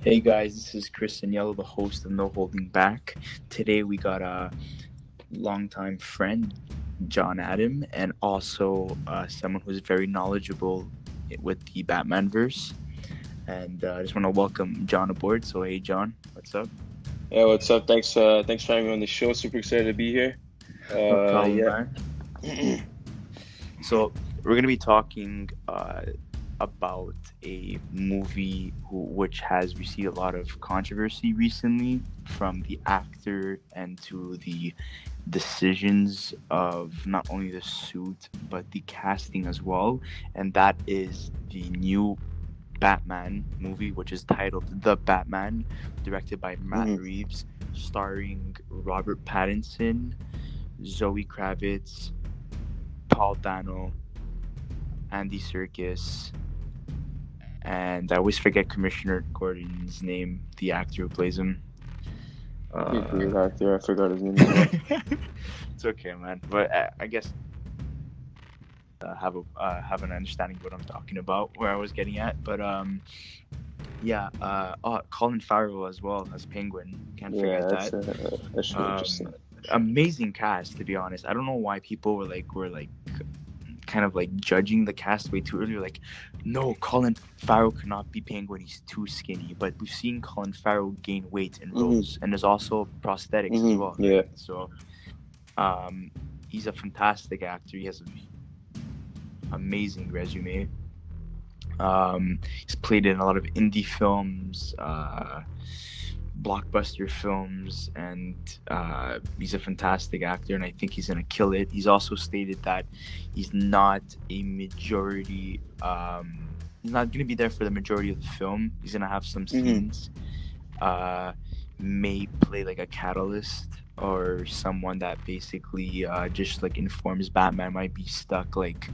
Hey guys, this is Chris Yellow, the host of No Holding Back. Today we got a longtime friend, John Adam, and also someone who's very knowledgeable with the Batman verse. And I just want to welcome John aboard. So hey, John, what's up? Yeah, what's up? Thanks for having me on the show. Super excited to be here. No problem, Yeah. man. So we're gonna be talking about a movie which has received a lot of controversy recently, from the actor and to the decisions of not only the suit but the casting as well, and that is the new Batman movie, which is titled The Batman, directed by Matt Mhm. Reeves, starring Robert Pattinson, Zoe Kravitz, Paul Dano, Andy Serkis, and I always forget Commissioner Gordon's name, the actor who plays him. He's a Uh, great actor. I forgot his name as well. it's okay, man. But I guess have an understanding of what I'm talking about, where I was getting at. But yeah. Colin Farrell as well as Penguin. Can't Yeah, forget that's that. actually Um, interesting. Amazing cast, to be honest. I don't know why people were like kind of like judging the cast way too early. Like, no, Colin Farrell cannot be Penguin. He's too skinny. But we've seen Colin Farrell gain weight in Mhm. roles, and there's also prosthetics as Mhm. well, Yeah. right? So, um, he's a fantastic actor. He has an amazing resume. He's played in a lot of indie films, blockbuster films, and he's a fantastic actor, and I think he's gonna kill it. He's also stated that he's not a majority. He's not gonna be there for the majority of the film. He's gonna have some Mhm. scenes. Uh, may play like a catalyst or someone that basically just like informs Batman might be stuck like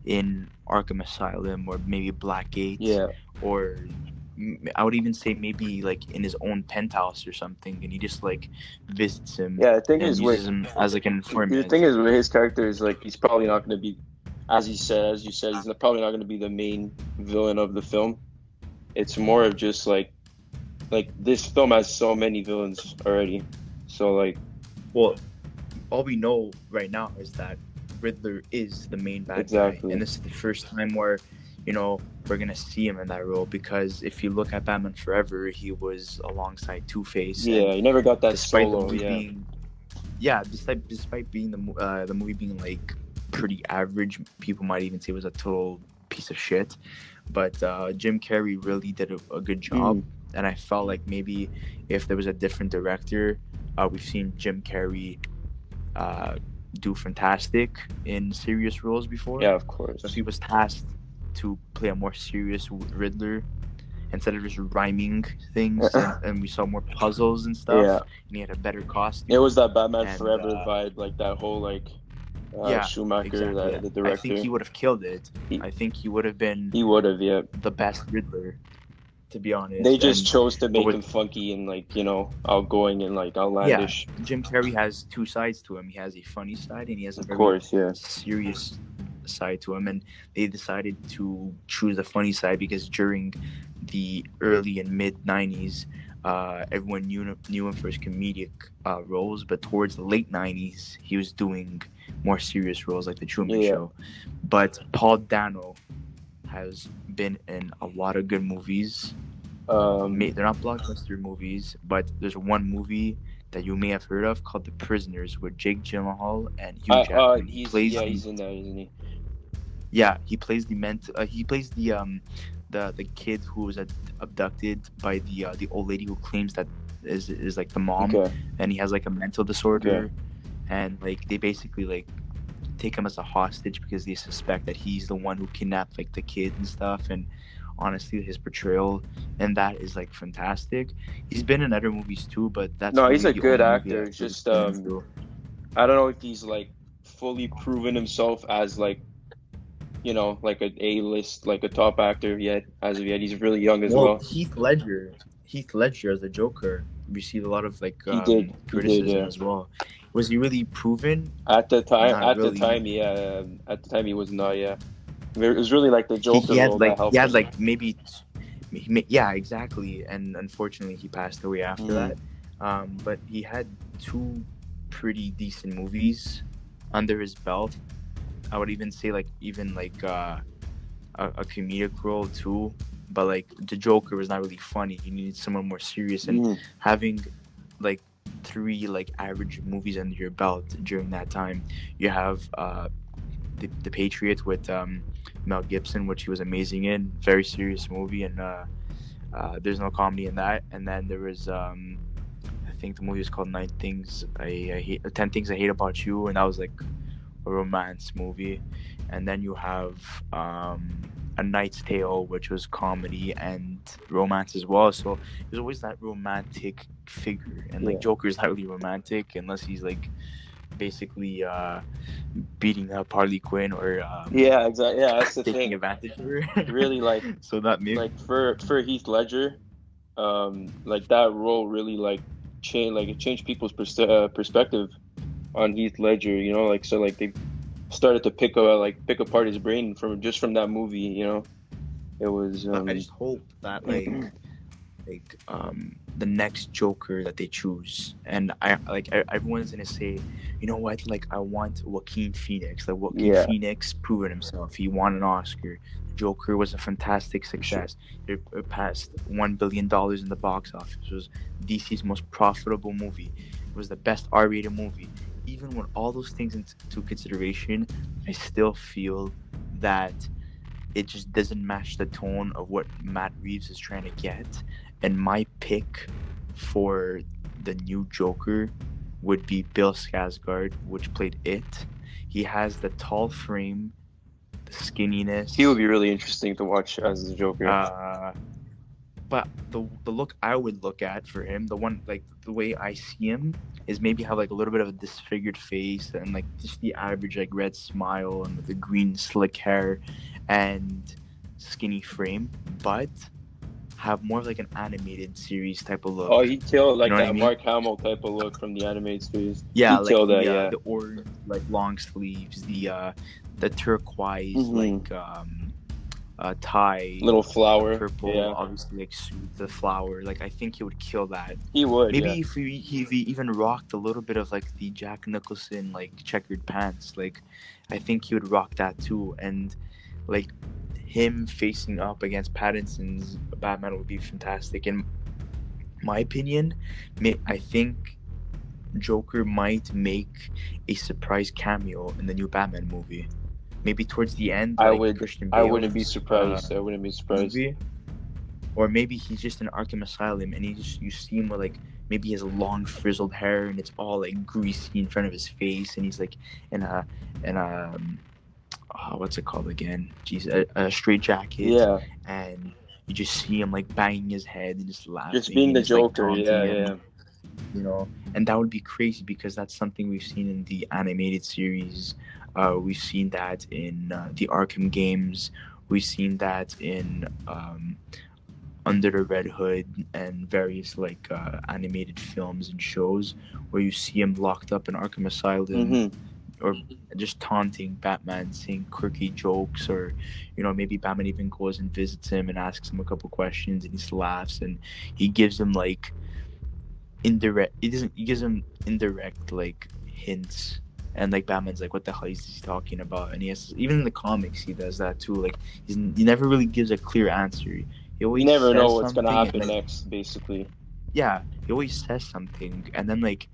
in Arkham Asylum or maybe Blackgate, Yeah. or I would even say maybe like in his own penthouse or something, and he just like visits him Yeah. The thing and is with uses him as like an the informant. thing is with his character is like he's probably not going to be, as you said, he's probably not going to be the main villain of the film. It's more of just like this film has so many villains already. So like Well, all we know right now is that Riddler is the main bad guy, exactly. and this is the first time where we're gonna see him in that role. Because if you look at Batman Forever, he was alongside Two-Face, and Yeah, he never got that despite the solo. movie Yeah. being despite being the movie being like pretty average, people might even say it was a total piece of shit. But Jim Carrey really did a good job, Mhm. and I felt like maybe if there was a different director, we've seen Jim Carrey uh, do fantastic in serious roles before. Yeah, of So if course. he was tasked to play a more serious Riddler instead of just rhyming things, and we saw more puzzles and stuff, Yeah, and he had a better it costume, was that Batman and Forever vibe, like that whole yeah, Schumacher, exactly. the I think he director. would have killed it. He I think he would have been he would have, yeah. the best Riddler, to be They honest. just And chose to but make with him funky and like outgoing and like yeah, outlandish. Jim Carrey has two sides to him. He has a funny side and he has a Of very course, yeah. serious side to him. And they decided to choose the funny side because during the early and mid '90s, everyone knew him for his comedic roles, but towards the late '90s, he was doing more serious roles like The Truman Yeah, Show. But Paul Dano has been in a lot of good movies. They're not blockbuster movies, but there's one movie that you may have heard of called The Prisoners with Jake Gyllenhaal and Hugh Jackman. he's in that, isn't he? He plays he plays the kid who was abducted by the old lady who claims that is like the mom, Okay, and he has like a mental okay. disorder, and like they basically like take him as a hostage because they suspect that he's the one who kidnapped like the kid and stuff. And honestly, his portrayal and that is like fantastic. He's been in other movies too, but that's No, he's really a the good only movie actor. I've It's really just seen him through. I don't know if he's like fully proven himself as like like a A-list, like a top actor yet as of yet. He's really young as Well, well. Heath Ledger as the Joker received a lot of like He did, criticism yeah. as well. Was he really proven? Not really. At the time he was not, yeah. It was really like the Joker role that He helped had him. like maybe Yeah, exactly. And unfortunately, he passed away after Mm. that. But he had two pretty decent movies under his belt. I would even say like even like a comedic role too. But like the Joker was not really funny. You needed someone more serious, and Mm. having like three like average movies under your belt during that time. You have the Patriot with Mel Gibson, which he was amazing in, very serious movie, and there's no comedy in that. And then there was I think the movie was called Nine Things I Hate, 10 Things I Hate About You, and that was like a romance movie. And then you have A Knight's Tale, which was comedy and romance as well. So there's always that romantic figure, and like Yeah. Joker is not really romantic unless he's like basically beating up Harley Quinn or Yeah, exactly. Yeah, that's the taking thing. advantage of her. Really, So that maybe like for Heath Ledger, like that role really like changed people's perspective on Heath Ledger. You know, like so like they started to pick apart his brain from that movie. You know, it was but I just hope that the next Joker that they choose, and everyone's gonna say, you know what, like I want Joaquin Phoenix. Like Joaquin yeah, Phoenix proven himself. He won an Oscar. Joker was a fantastic for sure. success. It passed $1 billion in the box office. It was DC's most profitable movie. It was the best R-rated movie. Even with all those things into consideration, I still feel that it just doesn't match the tone of what Matt Reeves is trying to get. And my pick for the new Joker would be Bill Skarsgård, which played It. He has the tall frame, the skinniness. He would be really interesting to watch as the Joker. But the look I would look at for him, the one like the way I see him is maybe have like a little bit of a disfigured face and like just the average like red smile and with the green slick hair and skinny frame, but have more of like an animated series type of look. Oh, he'd kill like You know what that I mean? Mark Hamill type of look from the animated series. Yeah, He'd like kill that, yeah. the orange like long sleeves, the turquoise Mhm. like tie, Little flower, purple yeah. obviously like suit, the flower. Like I think he would kill that. He would, Maybe yeah. if he even rocked a little bit of like the Jack Nicholson like checkered pants, like I think he would rock that too. And like him facing up against Pattinson's Batman would be fantastic. In my opinion, I think Joker might make a surprise cameo in the new Batman movie. Maybe towards the end, like Christian I wouldn't be Bale's surprised. I wouldn't be surprised. movie, or maybe he's just in Arkham Asylum and you see him with like maybe he has long frizzled hair and it's all like greasy in front of his face and he's like in a what's it called again? Jeez, a straight jacket. Yeah. And you just see him like banging his head and just laughing. Just being and the just, like, Joker, taunting yeah, him, yeah. You know, and that would be crazy because that's something we've seen in the animated series. We've seen that in the Arkham games. We've seen that in Under the Red Hood and various like animated films and shows where you see him locked up in Arkham Asylum or just taunting Batman, saying quirky jokes, or maybe Batman even goes and visits him and asks him a couple questions and he just laughs and he gives him like he gives him indirect like hints. And like Batman's like, what the hell is he talking about? And he has, even in the comics, he does that too. Like he never really gives a clear answer. He always You never says know what's gonna something happen and, like, next, basically. yeah, he always says something, and then like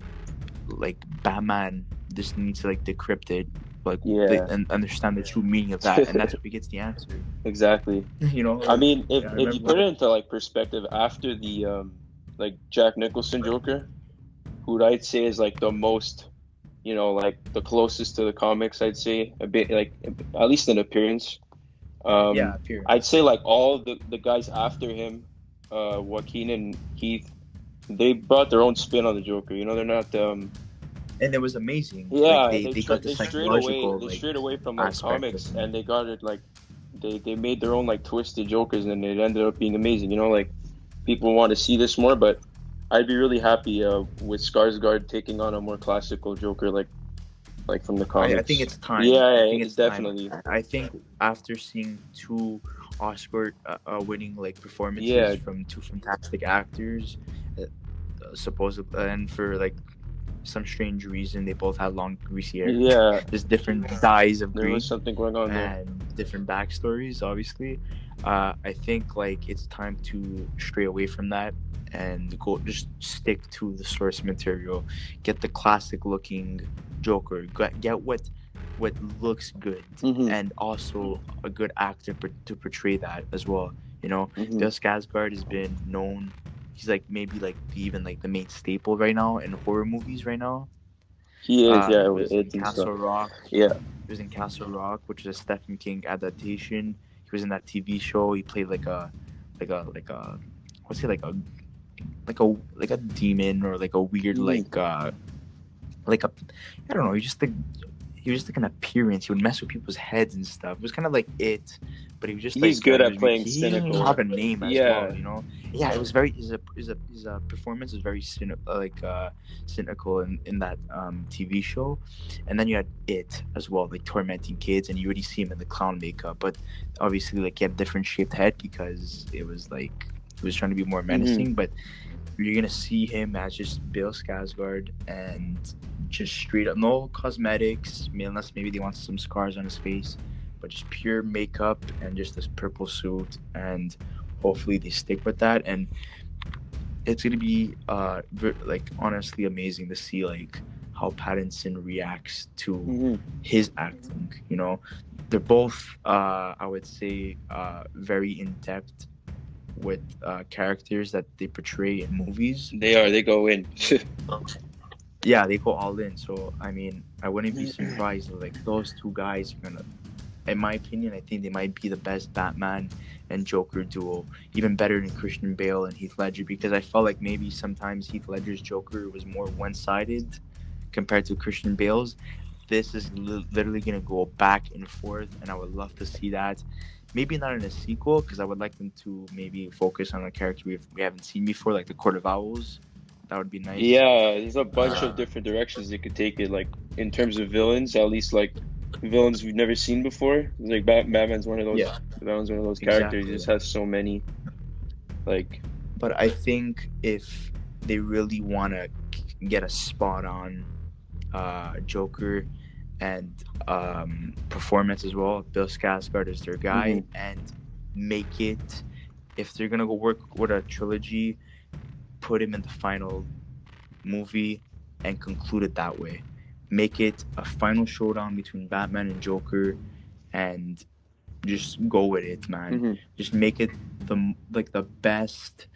Batman just needs to like decrypt it, like Yeah. and understand the true meaning of that, and that's what he gets the answer. Exactly. Like, I mean, if I if you remember. put it into like perspective, after the like Jack Nicholson Joker, who I'd say is like the most, like the closest to the comics, I'd say a bit like at least in appearance. Yeah, Um, appearance. I'd say like all the guys after him, Joaquin and Heath, they brought their own spin on the Joker. They're not. And it was amazing. Yeah, Like they got the psychological they like strayed away from like aspect of comics, him. and they got it like they made their own like twisted Jokers, and it ended up being amazing. Like people want to see this more, but I'd be really happy with Skarsgård taking on a more classical Joker, like like from the I comics. think it's time. I Yeah, think it's time. definitely. I think after seeing two Oscar winning like performances Yeah, from two fantastic actors, uh, supposed and for like some strange reason they both had long greasy hair, yeah. just different dyes of There was green something going on there. and different backstories. Obviously, I think like it's time to stray away from that and go just stick to the source material. Get the classic looking Joker. Get what looks good, Hmm. and also a good actor to portray that as well. You know, Hmm. Bill Skarsgård has been known. He's like maybe like even like the main staple right now in horror movies right now. He is, yeah, He with was in it and stuff. Castle Rock. Yeah. He was in Castle Rock, which is a Stephen King adaptation. He was in that TV show. He played like a what's it like a demon or like a weird Hmm. like a I don't know. He was just like an appearance. He would mess with people's heads and stuff. It was kind of like it, but he was just He's like good he at was playing he didn't even cynical. have a name as Yeah. well. You know, yeah. It was very his performance was very cynical in that TV show, and then you had it as well, like tormenting kids, and you already see him in the clown makeup, but obviously like he had a different shaped head because it was like he was trying to be more Hmm. menacing, but you're gonna see him as just Bill Skarsgård and just straight up no cosmetics, unless maybe they want some scars on his face, but just pure makeup and just this purple suit, and hopefully they stick with that. And it's gonna be like honestly amazing to see like how Pattinson reacts to Hmm. his acting. You know, they're both I would say very in depth with characters that they portray in movies. They are. They go in. Yeah, they go all in. So I mean, I wouldn't be surprised if like those two guys are gonna. In my opinion, I think they might be the best Batman and Joker duo, even better than Christian Bale and Heath Ledger, because I felt like maybe sometimes Heath Ledger's Joker was more one-sided compared to Christian Bale's. This is literally gonna go back and forth, and I would love to see that. Maybe not in a sequel, because I would like them to maybe focus on a character we haven't seen before, like the Court of Owls. That would be nice. Yeah, there's a bunch of Uh, different directions they could take it. Like in terms of villains, at least like villains we've never seen before. Like Batman's one of those. yeah, Batman's one of those characters. He exactly. just has so many. Like, But I think if they really want to get a spot on Joker and performance as well, Bill Skarsgård is their guy, mhm. and make it. If they're gonna go work with a trilogy, put him in the final movie and conclude it that way. Make it a final showdown between Batman and Joker, and just go with it, man. Mhm. Just make it the best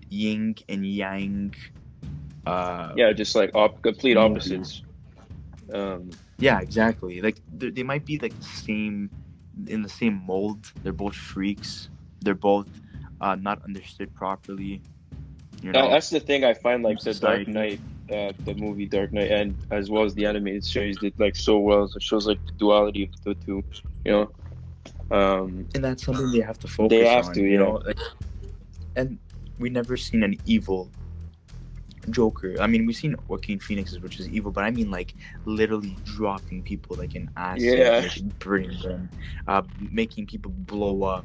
yin and yang Yeah, just like complete movie. opposites. Um, Yeah, exactly. Like they might be like the same in the same mold. They're both freaks. They're both not understood properly. You know, that's the thing I find. from Like the Dark society. Knight, the movie Dark Knight, and as well as the animated series did like so well. So it shows like the duality of the two. You know, And that's something they have to they focus have to. on. You Yeah. know, like, and we never seen an evil Joker. I mean, we've seen Joaquin Phoenix's, which is evil, but I mean, like, literally dropping people like in acid, Yeah. like burning them, making people blow up,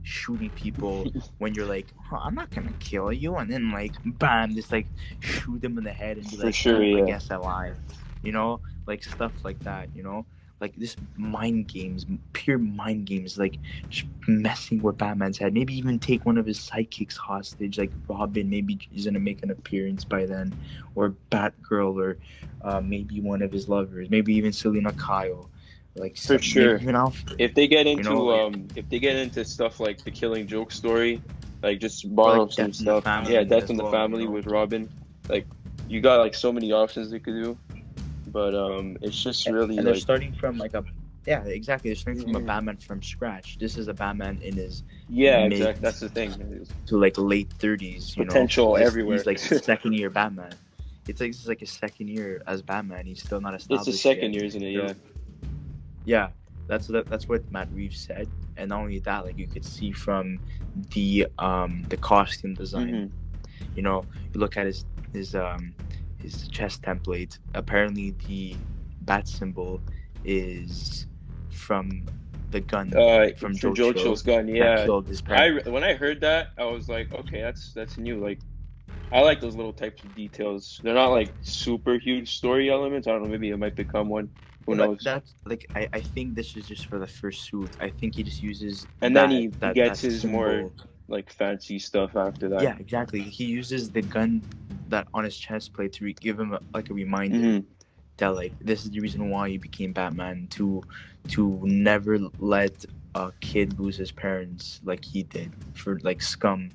shooting people when you're like, I'm not gonna kill you, and then like, bam, just like shoot them in the head and be For like, sure. oh, I Yeah. guess I lied, you know, like stuff like that, you know. Like this mind games, pure mind games, like just messing with Batman's head. Maybe even take one of his sidekicks hostage, like Robin. Maybe he's gonna make an appearance by then, or Batgirl, or maybe one of his lovers. Maybe even Selena Kyle, like For maybe sure. even Alfred. If Like they get into stuff like the Killing Joke story, like just or borrow like some Death in the stuff. Yeah, Family Death as in the well. Family with Robin. Like you got like so many options they could do, but it's just really And they're like starting from like a yeah, exactly. They're starting from a mhm. Batman from scratch. This is a Batman in his Yeah, mid exactly. That's the thing. to like late 30s, you know. Potential He's everywhere. like second year Batman. It's like this is like his second year as Batman. He's still not It's the established second yet. year, isn't it? Yeah. Yeah, that's what Matt Reeves said. And not only that, like you could see from the costume design. Hmm. You know, you look at his his chest template. Apparently, the bat symbol is from the gun from from Joe Joe Chill's Chill gun. that Yeah, killed his parents. when I heard that, I was like, okay, that's new. Like, I like those little types of details. They're not like super huge story elements. I don't know. Maybe it might become one. Who Yeah, but knows? that's like I think this is just for the first suit. I think he just uses And then he that gets his more symbol. like fancy stuff after that. Yeah, exactly. He uses the gun that on his chest plate to give him like a reminder Hmm. that like this is the reason why he became Batman, to never let a kid lose his parents like he did, for like scum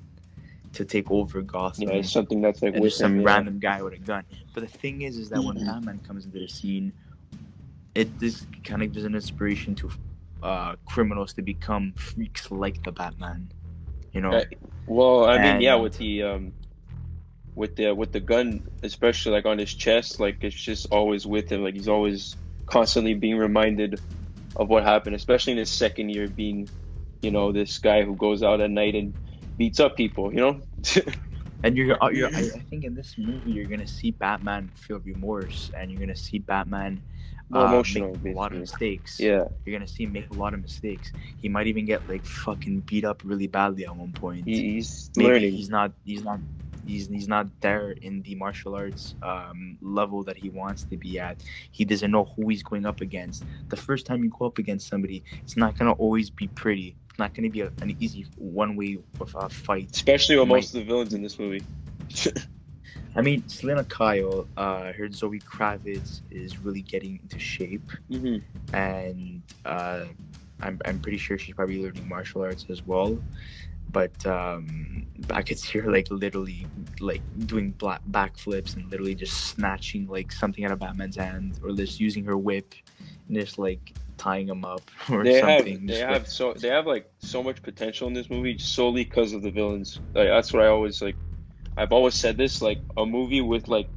to take over Yeah, it's Gotham, something that's like and with just him. some Yeah. random guy with a gun. But the thing is that when Batman comes into the scene, this kind of gives an inspiration to criminals to become freaks like the Batman, you know. Well, I mean, yeah, And with the gun, especially like on his chest, like it's just always with him. Like he's always constantly being reminded of what happened, especially in his second year being, this guy who goes out at night and beats up people, and I think in this movie you're gonna see Batman feel remorse, and you're gonna see Batman More make emotional, a lot of basically. mistakes. Yeah, You're gonna see him make a lot of mistakes. He might even get like fucking beat up really badly at one point. he's Maybe learning. he's not there in the martial arts level that he wants to be at. He doesn't know who he's going up against. The first time you go up against somebody, it's not gonna always be pretty. It's not gonna be an easy one-way fight. Especially with You might most of the villains in this movie. I mean, Selena Kyle, her Zoe Kravitz is really getting into shape, Hmm. and I'm pretty sure she's probably learning martial arts as well. But I could see her like literally like doing backflips and literally just snatching like something out of Batman's hand, or just using her whip and just like tying him up or They have something. they Just like, have so they have like so much potential in this movie solely because of the villains. Like that's what I always like. I've always said this, like a movie with like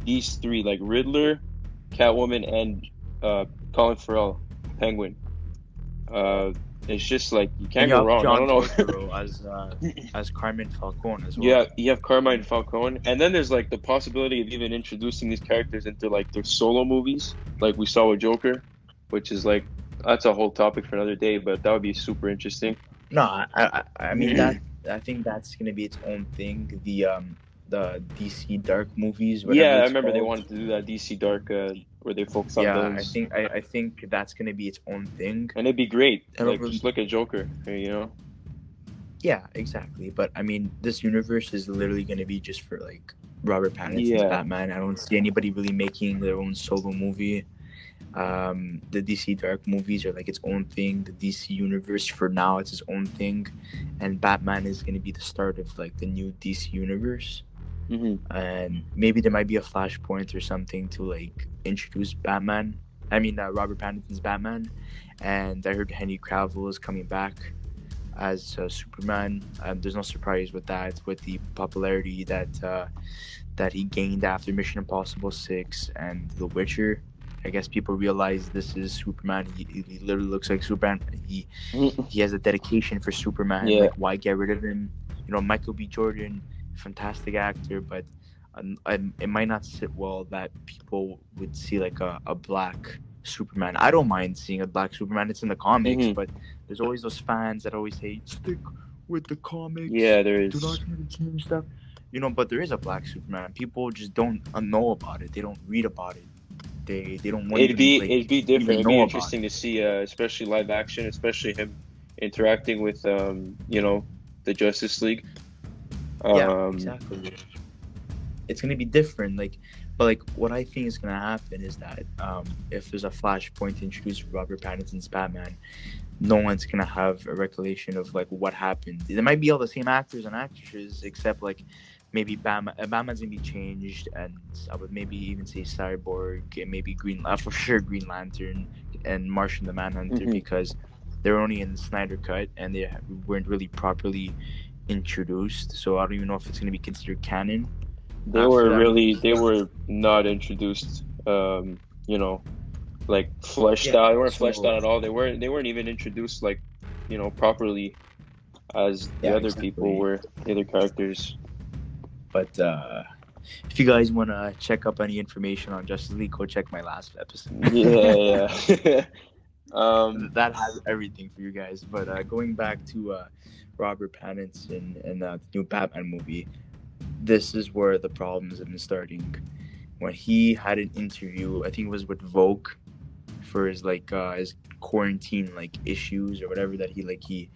these three, like Riddler, Catwoman, and Colin Farrell, Penguin. Uh, it's just like you and can't you go have wrong. I John don't know. Turturro as Carmen Falcone as Yeah, well. you have Carmine Falcone, and then there's like the possibility of even introducing these characters into like their solo movies, like we saw with Joker, which is like that's a whole topic for another day, but that would be super interesting. No, I mean that I think that's gonna be its own thing. The DC Dark movies, Yeah, whatever I it's remember they called. wanted to do that DC Dark, where they focus on Yeah, villains, I think that's gonna be its own thing. and it'd be great. I don't Like really. just look at Joker. Yeah, exactly. But I mean, this universe is literally gonna be just for like Robert Pattinson's Yeah. Batman. I don't see anybody really making their own solo movie. The DC Dark movies are like its own thing. The DC universe for now it's its own thing, and Batman is gonna be the start of like the new DC universe. Hmm. And maybe there might be a flashpoint or something to like introduce Batman. I mean, Robert Pattinson's Batman, and I heard Henry Cavill is coming back as Superman. There's no surprise with that, with the popularity that he gained after Mission Impossible 6 and The Witcher. I guess people realize this is Superman. He literally looks like Superman. He has a dedication for Superman. Yeah. Like, why get rid of him? Michael B. Jordan, fantastic actor, but it might not sit well that people would see like a black Superman. I don't mind seeing a black Superman. It's in the comics, Hmm. but there's always those fans that always say stick with the comics. Yeah, there Do is. not try to change stuff. But there is a black Superman. People just don't know about it. They don't read about it. They don't want It'd to be like it'd be even different. It'd be know about interesting it. to see, especially live action, especially him interacting with the Justice League. Yeah, exactly. It's gonna be different. But what I think is gonna happen is that if there's a flashpoint to introduce Robert Pattinson's Batman, no one's gonna have a recollection of like what happened. There might be all the same actors and actresses, except like maybe Batman's gonna be changed, and I would maybe even say Cyborg and maybe for sure Green Lantern and Martian the Manhunter, Mhm. because they're only in the Snyder cut and they weren't really properly introduced. So I don't even know if it's gonna be considered canon after that movie. They were not introduced, like fleshed Yeah, out. They weren't fleshed so out at all. They weren't even introduced like, properly as the yeah, other people exactly. were, the other characters. But if you guys want to check up any information on Justice League, go check my last episode. Yeah. That has everything for you guys. But going back to Robert Pattinson and the new Batman movie, this is where the problems have been starting. When he had an interview, I think it was with Vogue, for his his quarantine issues or whatever that he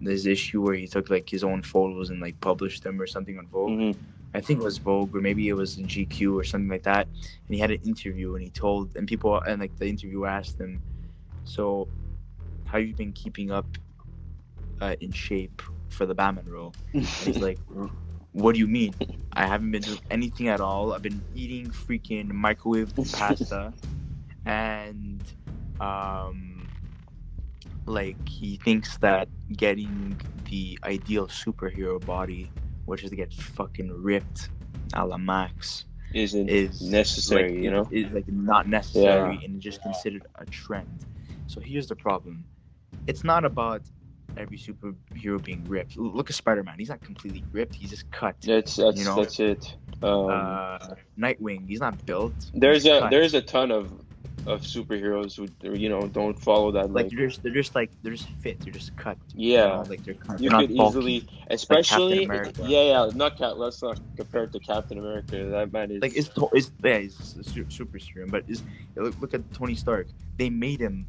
this issue where he took his own photos and published them or something on Vogue. Mhm. I think it was Vogue or maybe it was in GQ or something like that. And he had an interview and he told and people and the interviewer asked him, so how you been keeping up in shape for the Batman role? And he's like, what do you mean? I haven't been doing anything at all. I've been eating freaking microwave pasta and he thinks that getting the ideal superhero body, which is to get fucking ripped a la Max, is necessary, you know? Is not necessary and just considered a trend. So here's the problem. It's not about every superhero being ripped. Look at Spider-Man. He's not completely ripped. He's just cut. That's it. Nightwing. He's not built. There's a ton of superheroes who don't follow that they're just fit. They're just cut. Yeah. They're cut. You they're could easily, especially not let's not compare it to Captain America. That man is he's super serum, but look at Tony Stark. They made him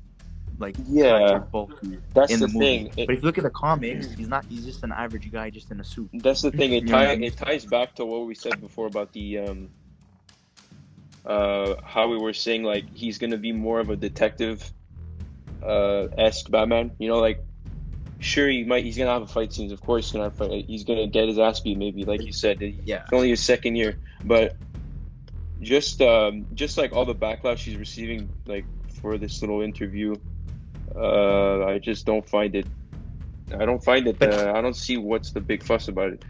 bulky that's in the movie. thing. But if you look at the comics, he's just an average guy just in a suit. That's the thing. It ties back to what we said before about the how we were saying he's gonna be more of a detective esque Batman. Sure, he's gonna have a fight scenes. Of course, he's gonna get his ass beat. Maybe like you said, it's only his second year, but just all the backlash he's receiving for this little interview, I just don't find it. I don't find it. I don't see what's the big fuss about it.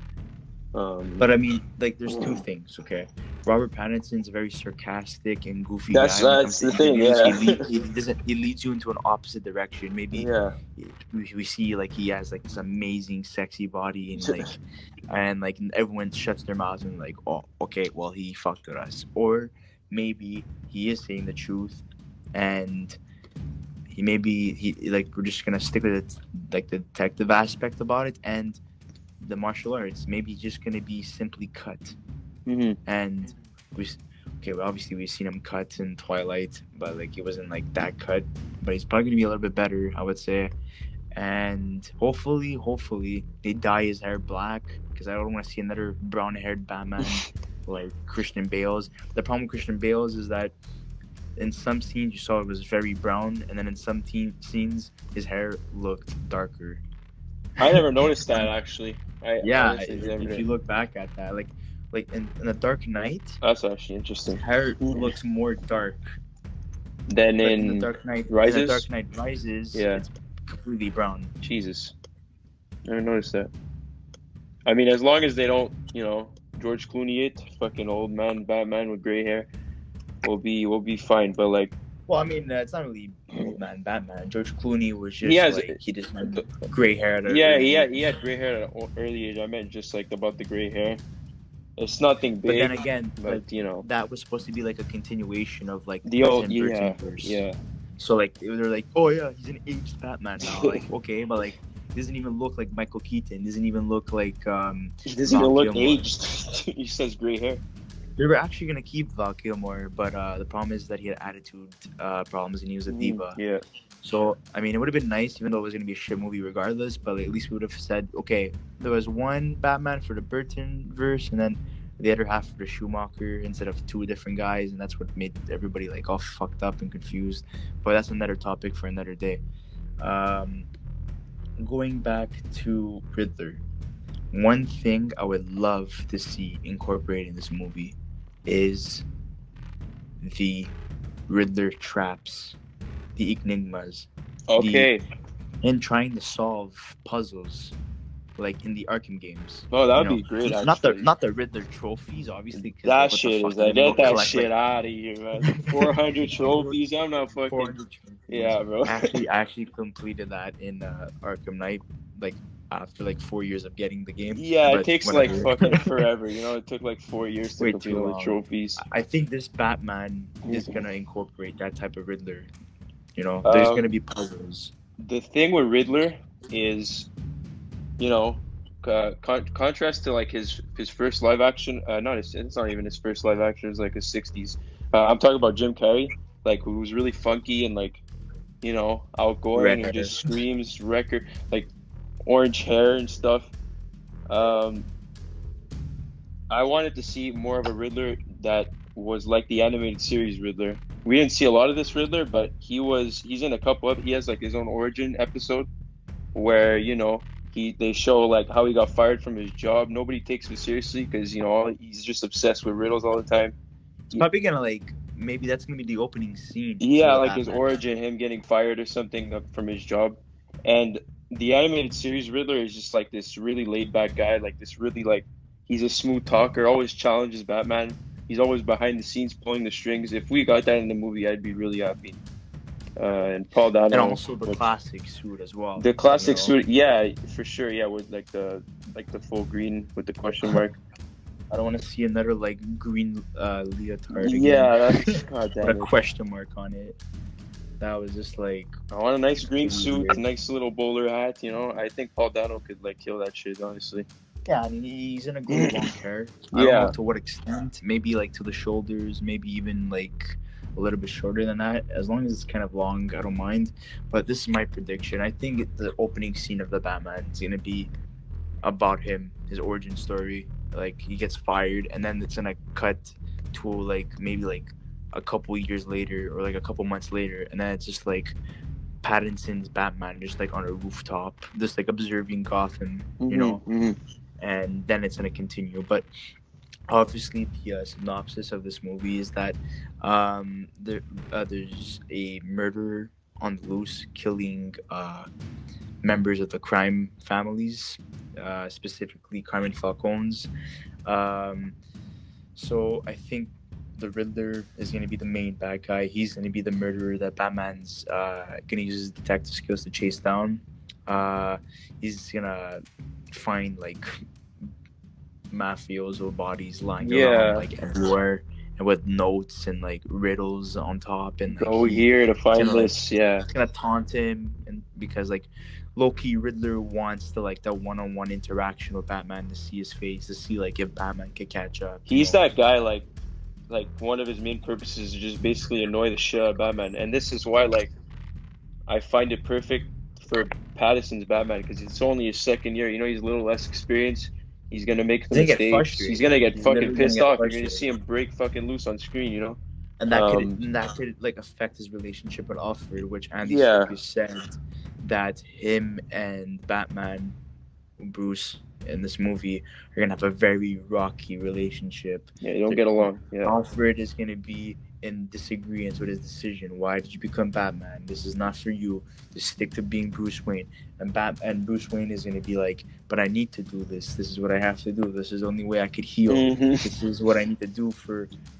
But I mean, there's two things. Okay, Robert Pattinson's a very sarcastic and goofy guy. That's the thing. Yeah, he leads you into an opposite direction. Maybe we see he has this amazing sexy body and everyone shuts their mouths and oh, okay, well, he fucked with us. Or maybe he is saying the truth and we're just gonna stick with it, the detective aspect about it and the martial arts. Maybe he's just gonna be simply cut. And obviously we've seen him cut in Twilight, but it wasn't that cut. But he's probably gonna be a little bit better, I would say. And hopefully they dye his hair black, because I don't want to see another brown-haired Batman like Christian Bale's. The problem with Christian Bale's is that in some scenes you saw it was very brown, and then in some scenes his hair looked darker. I never noticed that actually. If you look back at that, in The Dark Knight, that's actually interesting. Hair looks more dark than in The Dark Knight Rises. In The Dark Knight Rises, it's completely brown. Jesus, I never noticed that. I mean, as long as they don't, George Clooney fucking old man Batman with gray hair, we'll be fine. But well, I mean, it's not really old man Batman. George Clooney was just he just had gray hair. He had gray hair at an early age. I meant just about the gray hair. It's nothing big. But then again, that was supposed to be a continuation of the old verse. Yeah. So they're oh yeah, he's an aged Batman now. Okay, but he doesn't even look like Michael Keaton. Doesn't even look like he doesn't even look aged. He says gray hair. They were actually going to keep Val Kilmer, but the problem is that he had attitude problems and he was a diva. Yeah. So, I mean, it would have been nice, even though it was going to be a shit movie regardless, but at least we would have said, okay, there was one Batman for the Burton verse and then the other half for the Schumacher instead of two different guys, and that's what made everybody all fucked up and confused. But that's another topic for another day. Going back to Riddler, one thing I would love to see incorporated in this movie is the Riddler traps, the enigmas. Okay. And trying to solve puzzles, in the Arkham games. Oh, that would be great. Not the Riddler trophies, obviously. That shit is get that shit out of here, man. 400 trophies. I'm not fucking. Yeah, bro. I actually completed that in Arkham Knight. after like 4 years of getting the game. Yeah, it But takes like whatever. fucking forever. You know, it took like 4 years to Way complete too all the long. trophies. I think this Batman is gonna incorporate that type of Riddler. There's gonna Um, be puzzles. the thing with Riddler is, you know, contrast to like his first live action. Not his, it's not even his first live action. It's like his '60s. I'm talking about Jim Carrey, like who was really funky and like outgoing Red and hair. just screams record like orange hair and stuff. Um, I wanted to see more of a Riddler that was like the animated series Riddler. We didn't see a lot of this Riddler, but he's in a couple of he has like his own origin episode where they show like how he got fired from his job. Nobody takes him seriously because he's just obsessed with riddles all the time. It's probably gonna maybe that's gonna be the opening scene for Yeah, the like his Batman. origin, him getting fired or something from his job. And the animated series Riddler is just like this really laid back guy, like this really like he's a smooth talker, always challenges Batman. He's always behind the scenes pulling the strings. If we got that in the movie, I'd be really happy. And Paul And Dano, also the classic suit as well. the classic suit, yeah, for sure, yeah, with like the full green with the question mark. I don't want to see another like green leotard again. Yeah, that's god with a damn it. question mark on it. That was just like I want a nice green suit, weird. nice little bowler hat. I think Paul Dano could like kill that shit, honestly. Yeah, I mean he's gonna grow long hair. I Yeah. don't know to what extent. Maybe like to the shoulders. Maybe even like a little bit shorter than that. As long as it's kind of long, I don't mind. But this is my prediction. I think the opening scene of the Batman is gonna be about him, his origin story. Like he gets fired, and then it's gonna cut to like maybe like a couple years later or like a couple months later, and then it's just like Pattinson's Batman just like on a rooftop, just like observing Gotham, and then it's gonna continue. But obviously, the synopsis of this movie is that there's a murderer on the loose, killing members of the crime families, specifically Carmen Falcone's. So I think the Riddler is going to be the main bad guy. He's going to be the murderer that Batman's going to use his detective skills to chase down. He's going to find like mafioso bodies lying around like everywhere, and with notes and like riddles on top, and like, go here to find this. It's gonna taunt him, and because like low-key Riddler wants to like that one-on-one interaction with Batman to see his face, to see like if Batman could catch up. He's that guy like one of his main purposes is just basically annoy the shit out of Batman, and this is why like I find it perfect for Pattinson's Batman because it's only his second year. He's a little less experienced. He's gonna make some mistakes. He's gonna get fucking pissed off. You're gonna see him break fucking loose on screen, And that could like affect his relationship with Alfred, which Andy Serkis said that him and Batman, Bruce, in this movie are gonna have a very rocky relationship. Yeah, you don't get along. Yeah. Alfred is gonna be in disagreement with his decision. Why did you become Batman? This is not for you. Just stick to being Bruce Wayne. And Bruce Wayne is gonna be like, but I need to do this. This is what I have to do. This is the only way I could heal. This is what I need to do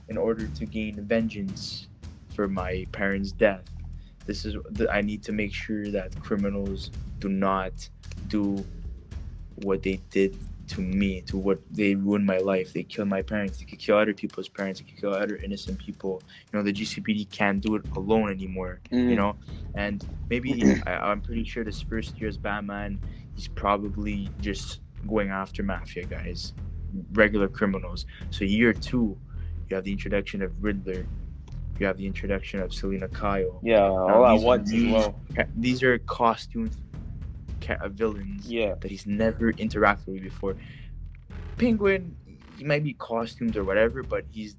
in order to gain vengeance for my parents' death. I need to make sure that criminals do not do what they did to me, to what they ruined my life. They killed my parents. They could kill other people's parents. They could kill other innocent people. The GCPD can't do it alone anymore. And maybe I'm pretty sure this first year as Batman, he's probably just going after mafia guys, regular criminals. So year 2, you have the introduction of Riddler. You have the introduction of Selina Kyle. Yeah, all at once as well. These are costumed villains that he's never interacted with before. Penguin, he might be costumed or whatever, but he's,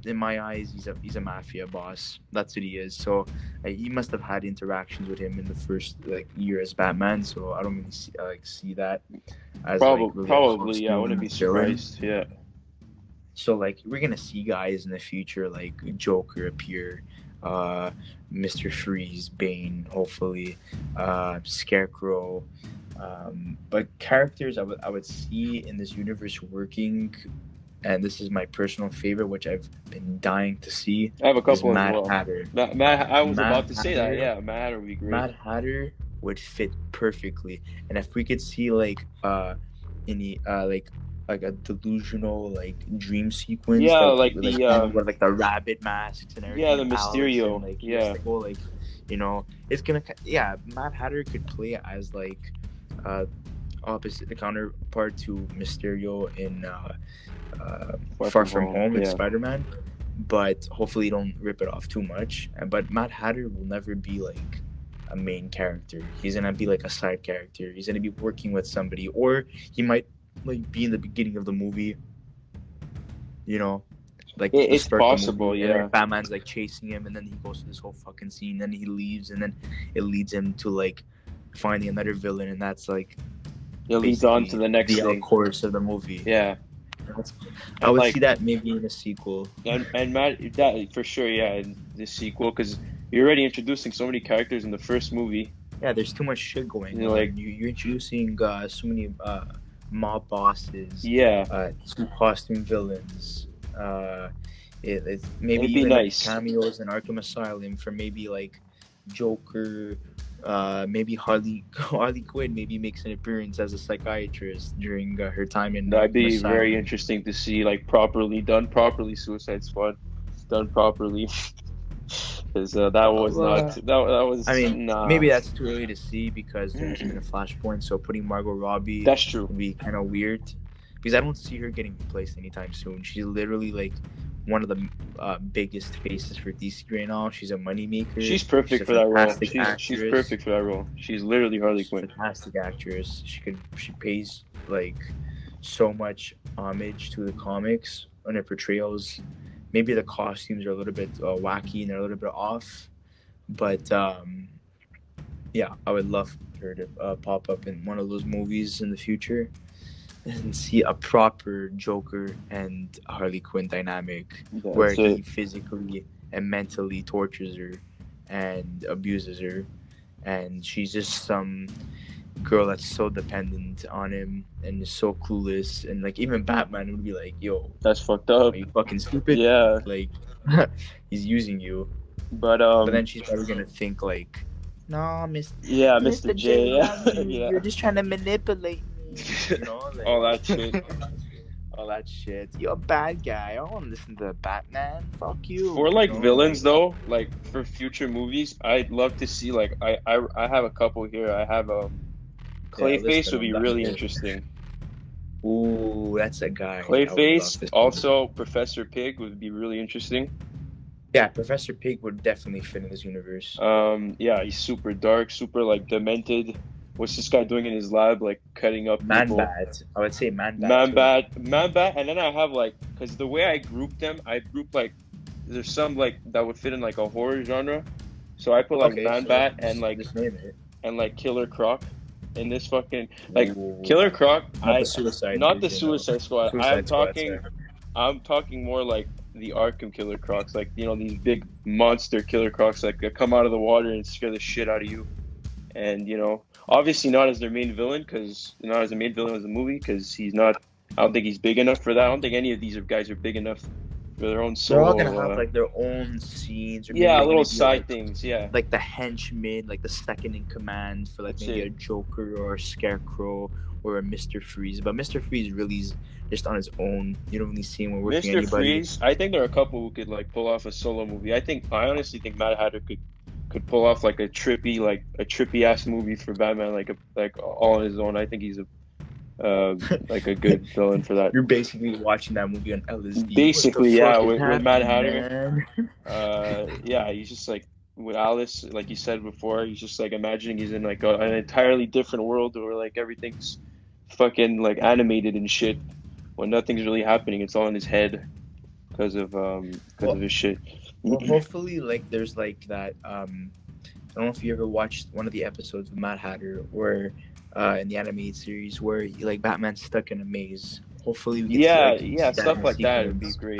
in my eyes, he's a mafia boss. That's what he is. So he must have had interactions with him in the first year as Batman. So I don't really see that as probably. Yeah, I wouldn't be surprised. Yeah. So we're gonna see guys in the future like Joker appear, Mr. Freeze, Bane, hopefully, Scarecrow, but characters I would see in this universe working, and this is my personal favorite, which I've been dying to see. I have a couple as Mad well. Hatter. I was about to say that. Yeah, Mad Hatter would be great. Mad Hatter would fit perfectly. And if we could see like any like a delusional like dream sequence, Yeah, like like like the with like the rabbit masks and yeah, everything, the and Alice, and Mysterio. like just Yeah. like, oh, like, it's gonna, yeah, Mad Hatter could play as like uh opposite, the counterpart to Mysterio in Far Far From From Home. Home in Yeah. Spider-Man, but hopefully don't rip it off too much. But Mad Hatter will never be like a main character. He's gonna be like a side character. He's gonna be working with somebody, or he might like be in the beginning of the movie. You know, like the It's start of the possible, movie, and then yeah. Batman's like chasing him, and then he goes to this whole fucking scene, then he leaves, and then it leads him to like finding another villain, and that's like It leads on to basically the next the thing. course of the movie. Yeah. That's, I And would like see that maybe in a sequel. and Matt, that for sure, yeah, in the sequel, because you're already introducing so many characters in the first movie. Yeah, there's too much shit going on. Like, You're introducing so many mob bosses, yeah, two costume villains. It's maybe it'd be even like nice. cameos in Arkham Asylum for maybe like Joker. Maybe Harley Quinn maybe makes an appearance as a psychiatrist during her time in That'd Arkham be Asylum. very interesting to see, like, done properly, Suicide Squad, done properly. Because that was not that was. I mean, nah. maybe that's too early to see because there hasn't been a Flashpoint. So putting Margot Robbie That's true. would be kind of weird because I don't see her getting replaced anytime soon. She's literally like one of the biggest faces for DC right now. She's a moneymaker. She's perfect for that role. She's perfect for that role. She's literally Harley Quinn. Fantastic actress. She pays like so much homage to the comics on her portrayals. Maybe the costumes are a little bit wacky and they're a little bit off, but yeah, I would love her to pop up in one of those movies in the future and see a proper Joker and Harley Quinn dynamic where he physically and mentally tortures her and abuses her, and she's just some girl that's so dependent on him and is so clueless, and like even Batman would be like, yo, that's fucked up, are you fucking stupid? Yeah, like he's using you. But then she's probably gonna think like, no, Mr. J, yeah. You're just trying to manipulate me, you know, like, all that shit. All that shit. You're a bad guy. I don't want to listen to Batman. Fuck you. For like villains though, like for future movies, I'd love to see like I have a couple here. I have Clayface would be really interesting. Ooh, that's a guy. Clayface, also Professor Pig would be really interesting. Yeah, Professor Pig would definitely fit in this universe. Yeah, he's super dark, super like demented. What's this guy doing in his lab? Like cutting up people. Man-Bat. I would say Man-Bat. Man-Bat, and then I have like, because the way I group them, like, there's some like that would fit in like a horror genre. So I put like Man-Bat and like Killer Croc in this fucking like Killer Croc. Not the Suicide Squad. I'm talking more like the Arkham Killer Crocs, like, you know, these big monster Killer Crocs like that come out of the water and scare the shit out of you. And, you know, obviously not as their main villain, as the movie, because he's not. I don't think he's big enough for that. I don't think any of these guys are big enough for their own solo. They're all gonna have like their own scenes, or little side things, like the henchman, like the second in command for like maybe a Joker or a Scarecrow or a Mr. Freeze. But Mr. Freeze really is just on his own. You don't really see him working with anybody. Mr. Freeze, I think there are a couple who could like pull off a solo movie. I honestly think Mad Hatter could pull off like a trippy ass movie for Batman, like all on his own. I think he's like a good villain for that. You're basically watching that movie on LSD. Basically, yeah, with Mad Hatter. Yeah, he's just like with Alice, like you said before. He's just like imagining he's in like an entirely different world where like everything's fucking like animated and shit, when nothing's really happening. It's all in his head because of his shit. Well, hopefully, like there's like that. I don't know if you ever watched one of the episodes of Mad Hatter, where in the animated series where like Batman's stuck in a maze. Hopefully, we get to, like, stuff like that would be great.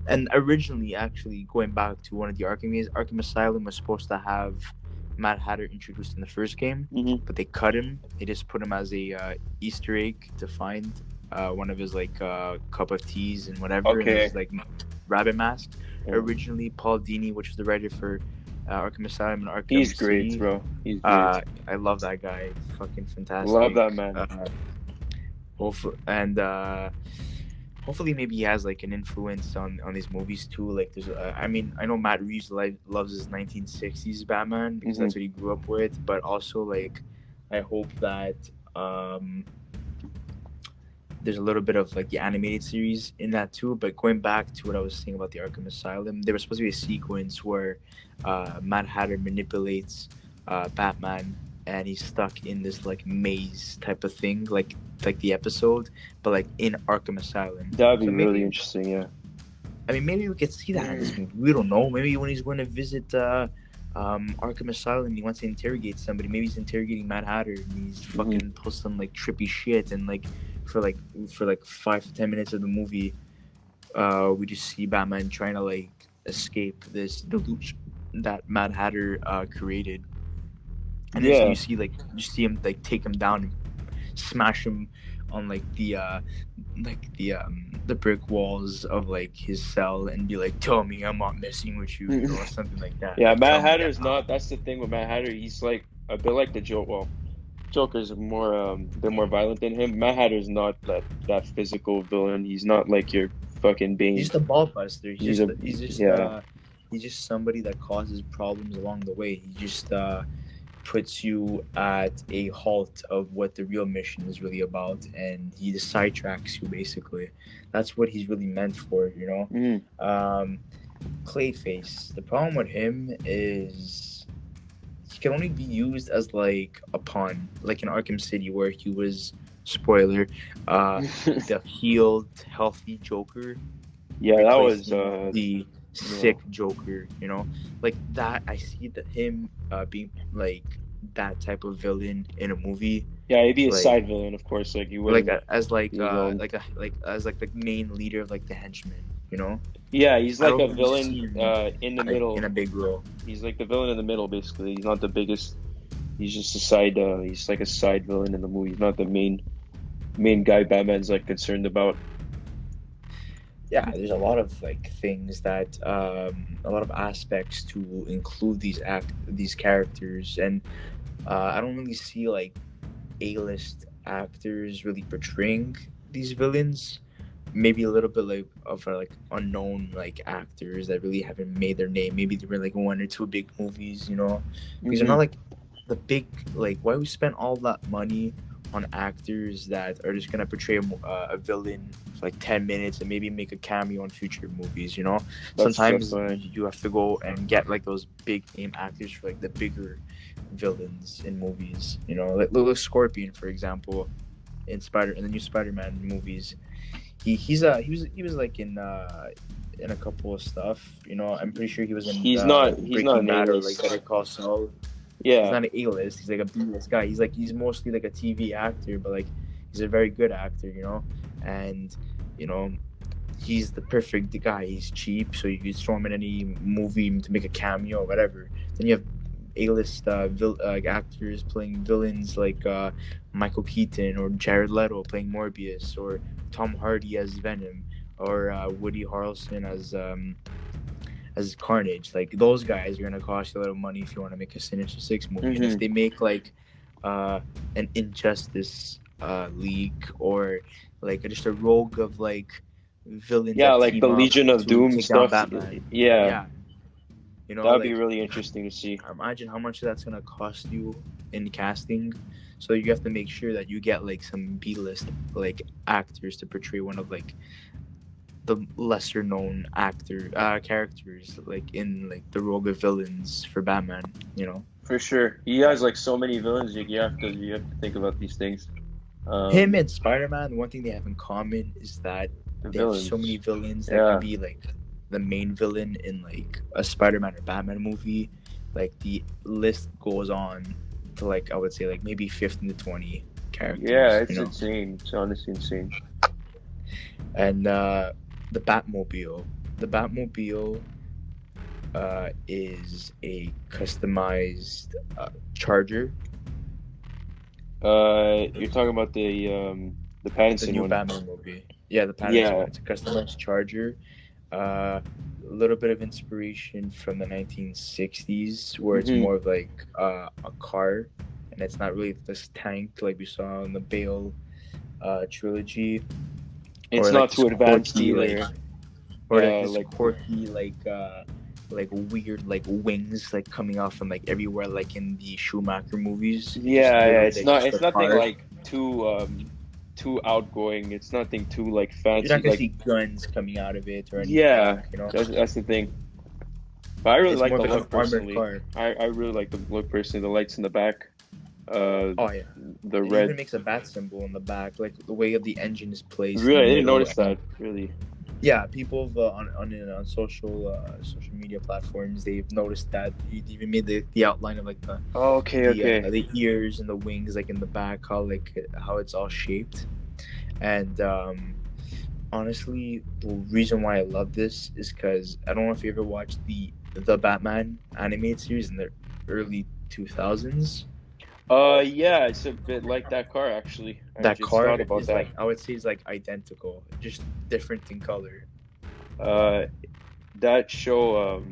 And originally, actually, going back to one of the Arkham games, Arkham Asylum was supposed to have Mad Hatter introduced in the first game, but they cut him. They just put him as a Easter egg to find one of his like cup of teas and whatever, and his like rabbit mask. Originally, Paul Dini, which was the writer for Arkham Asylum and Arkham He's great, City. bro. He's great. I love that guy. Fucking Love fantastic. that man. Hopefully, hopefully maybe he has like an influence on these movies too. Like there's, I mean, I know Matt Reeves loves his 1960s Batman because that's what he grew up with. But also like, I hope that there's a little bit of like the animated series in that too. But going back to what I was saying about the Arkham Asylum, there was supposed to be a sequence where Mad Hatter manipulates Batman, and he's stuck in this like maze type of thing, like the episode, but like in Arkham Asylum. That'd be So really interesting, yeah. I mean, maybe we could see that in this movie. We don't know. Maybe when he's going to visit Arkham Asylum, he wants to interrogate somebody. Maybe he's interrogating Mad Hatter, and he's fucking posting like trippy shit. And like for 5 to 10 minutes of the movie, we just see Batman trying to like escape this delusion that Mad Hatter created. And then so you see him like take him down and smash him on like the brick walls of like his cell and be like, "Tell me I'm not messing with you," or something like that. Yeah, like, Mad Hatter's not. That's the thing with Mad Hatter. He's like a bit like the Joker. Well, Joker's more a bit more violent than him. Mad Hatter's not that physical villain. He's not like your fucking Bane. He's just a ball buster. He's just somebody that causes problems along the way. He just puts you at a halt of what the real mission is really about, and he just sidetracks you basically. That's what he's really meant for, you know. Clayface, the problem with him is he can only be used as like a pawn, like in Arkham City where he was, spoiler, the healed healthy Joker. Yeah, that was the sick Joker, you know, like that. I see that him being like that type of villain in a movie. Yeah, he'd be a like, side villain, of course. Like you would like as like as like the main leader of like the henchmen, you know. Yeah, he's like a villain in the middle, in a big role. He's like the villain in the middle, basically. He's not the biggest. He's just a side. He's like a side villain in the movie. He's not the main guy Batman's like concerned about. Yeah, there's a lot of like things that a lot of aspects to include these characters, and I don't really see like A-list actors really portraying these villains. Maybe a little bit like of like unknown like actors that really haven't made their name. Maybe they were like 1 or 2 big movies, you know, because they're not like the big, like, why we spend all that money on actors that are just gonna portray a villain for like 10 minutes and maybe make a cameo in future movies, you know. Sometimes you have to go and get like those big name actors for like the bigger villains in movies, you know, like Little Scorpion, for example, in the new Spider-Man movies. He was like in a couple of stuff, you know. I'm pretty sure he was in he's not an Bad, or A-list. like Better Call Saul. Yeah, he's not an A-list. He's like a B-list guy. He's mostly like a TV actor, but like he's a very good actor, you know. And you know, he's the perfect guy. He's cheap, so you could throw him in any movie to make a cameo or whatever. Then you have A-list actors playing villains like Michael Keaton or Jared Leto playing Morbius, or Tom Hardy as Venom, or Woody Harrelson as Carnage. Like those guys are gonna cost you a lot of money if you want to make a Sinister Six movie. And if they make like an Injustice League, or like just a rogue of like villains, like the Legion of Doom stuff. Yeah, you know, that'd like, be really interesting to see. Imagine how much that's gonna cost you in casting. So you have to make sure that you get like some B-list like actors to portray one of like the lesser known characters, like in like the rogue of villains for Batman, you know. For sure, he has like so many villains. You have to think about these things. Him and Spider-Man, one thing they have in common is that they have so many villains that can be like the main villain in like a Spider-Man or Batman movie. Like the list goes on to like, I would say like maybe 15 to 20 characters. Yeah, it's insane. It's honestly insane. And the Batmobile is a customized Charger. You're talking about the Pattinson the new one. Batman movie. Yeah, the Pattinson one. It's a customized Charger. A little bit of inspiration from the 1960s, where it's Hmm. more of like a car, and it's not really this tank like we saw in the Bale trilogy, It's or like not this too advanced quirky like, either. or like this Like quirky like weird like wings like coming out from like everywhere like in the Schumacher movies. It's just yeah, literally it's like not. just a It's nothing car. like too outgoing. It's nothing too like You're not fancy. gonna Like see guns coming out of it or yeah, anything, you know. that's the thing. But I really It's like more the of like an look armored personally. car. I really like the look personally. The lights in the back, uh, Oh yeah. the It even red. makes a bat symbol in the back, like the way the engine is placed in Really, the I didn't middle. notice And that. Really. yeah, people on social media platforms, they've noticed that he even made the outline of like Okay, okay. the ears and the wings like in the back, how it's all shaped. And honestly, the reason why I love this is because I don't know if you ever watched the Batman animated series in the early 2000s. Yeah, it's a bit like that car actually. I That just thought car about is that. like, I would say, is like identical, just different in color. Uh, that show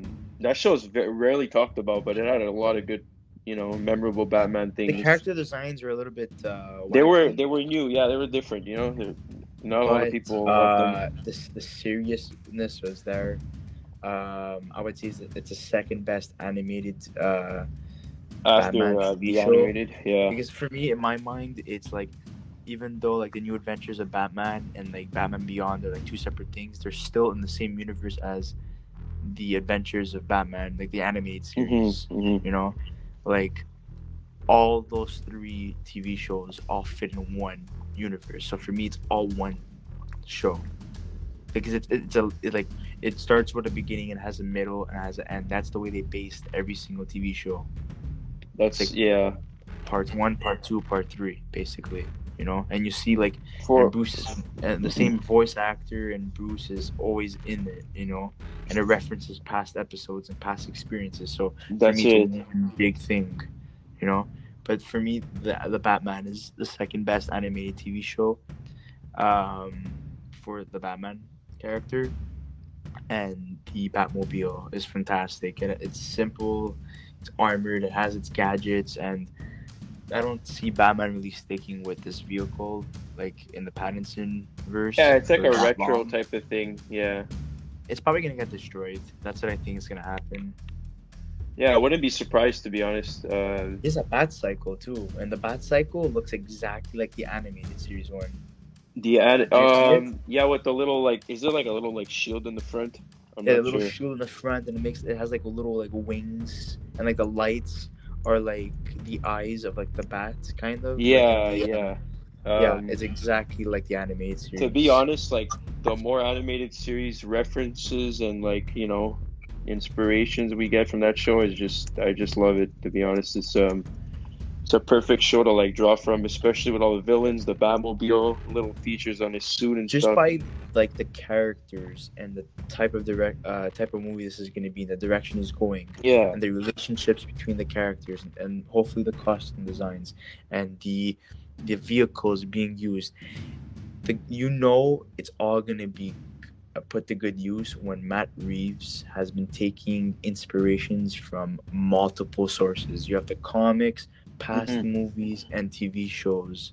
is rarely talked about, but it had a lot of good, memorable Batman The things. character designs are a little bit They wacky, were new, yeah, they were different. Not a lot of but people loved them. the seriousness was there. I would say it's the second best animated Batman After TV the show, animated, yeah. because for me, in my mind, it's like, even though like the New Adventures of Batman and like Batman Beyond are like two separate things, they're still in the same universe as the Adventures of Batman, like the animated Hmm, series. hmm. You know, like all those three TV shows all fit in one universe. So for me, it's all one show because like it starts with a beginning and has a middle and has an end. That's the way they based every single TV show. It's That's like yeah. part one, part two, part three, basically. You know, and you see like, and For Bruce and the same voice actor, and Bruce is always in it. You know, and it references past episodes and past experiences. So for that's me, it's a it. one big thing. You know, but for me, the Batman is the second best animated TV show. Um, for the Batman character, and the Batmobile is fantastic. And it's simple, it's armored, it has its gadgets, and I don't see Batman really sticking with this vehicle like in the Pattinson Yeah, verse it's like for a that retro long. type of thing. Yeah. It's probably gonna get destroyed. That's what I think is gonna happen. Yeah, I wouldn't be surprised to be honest. There's a Bat Cycle too, and the Bat Cycle looks exactly like the animated series one. The ad, Do you see it? yeah, with the little like, is there like a little like shield in the front? I'm Yeah, a not little sure. shield in the front, and it has like a little like wings, and like the lights are like the eyes of like the bat, kind of like in Yeah, the yeah. yeah, Um, it's exactly like the animated to be series. honest, like the more animated series references and like, inspirations we get from that show is just I just love it, to be honest. It's a perfect show to like draw from, especially with all the villains, the Batmobile, little features on his suit and Just stuff. by like the characters and the type of movie this is going to be, the direction is going, Yeah. and the relationships between the characters, and hopefully the costume designs and the vehicles being used. It's all going to be put to good use when Matt Reeves has been taking inspirations from multiple sources. You have the comics, past Hmm. movies, and TV shows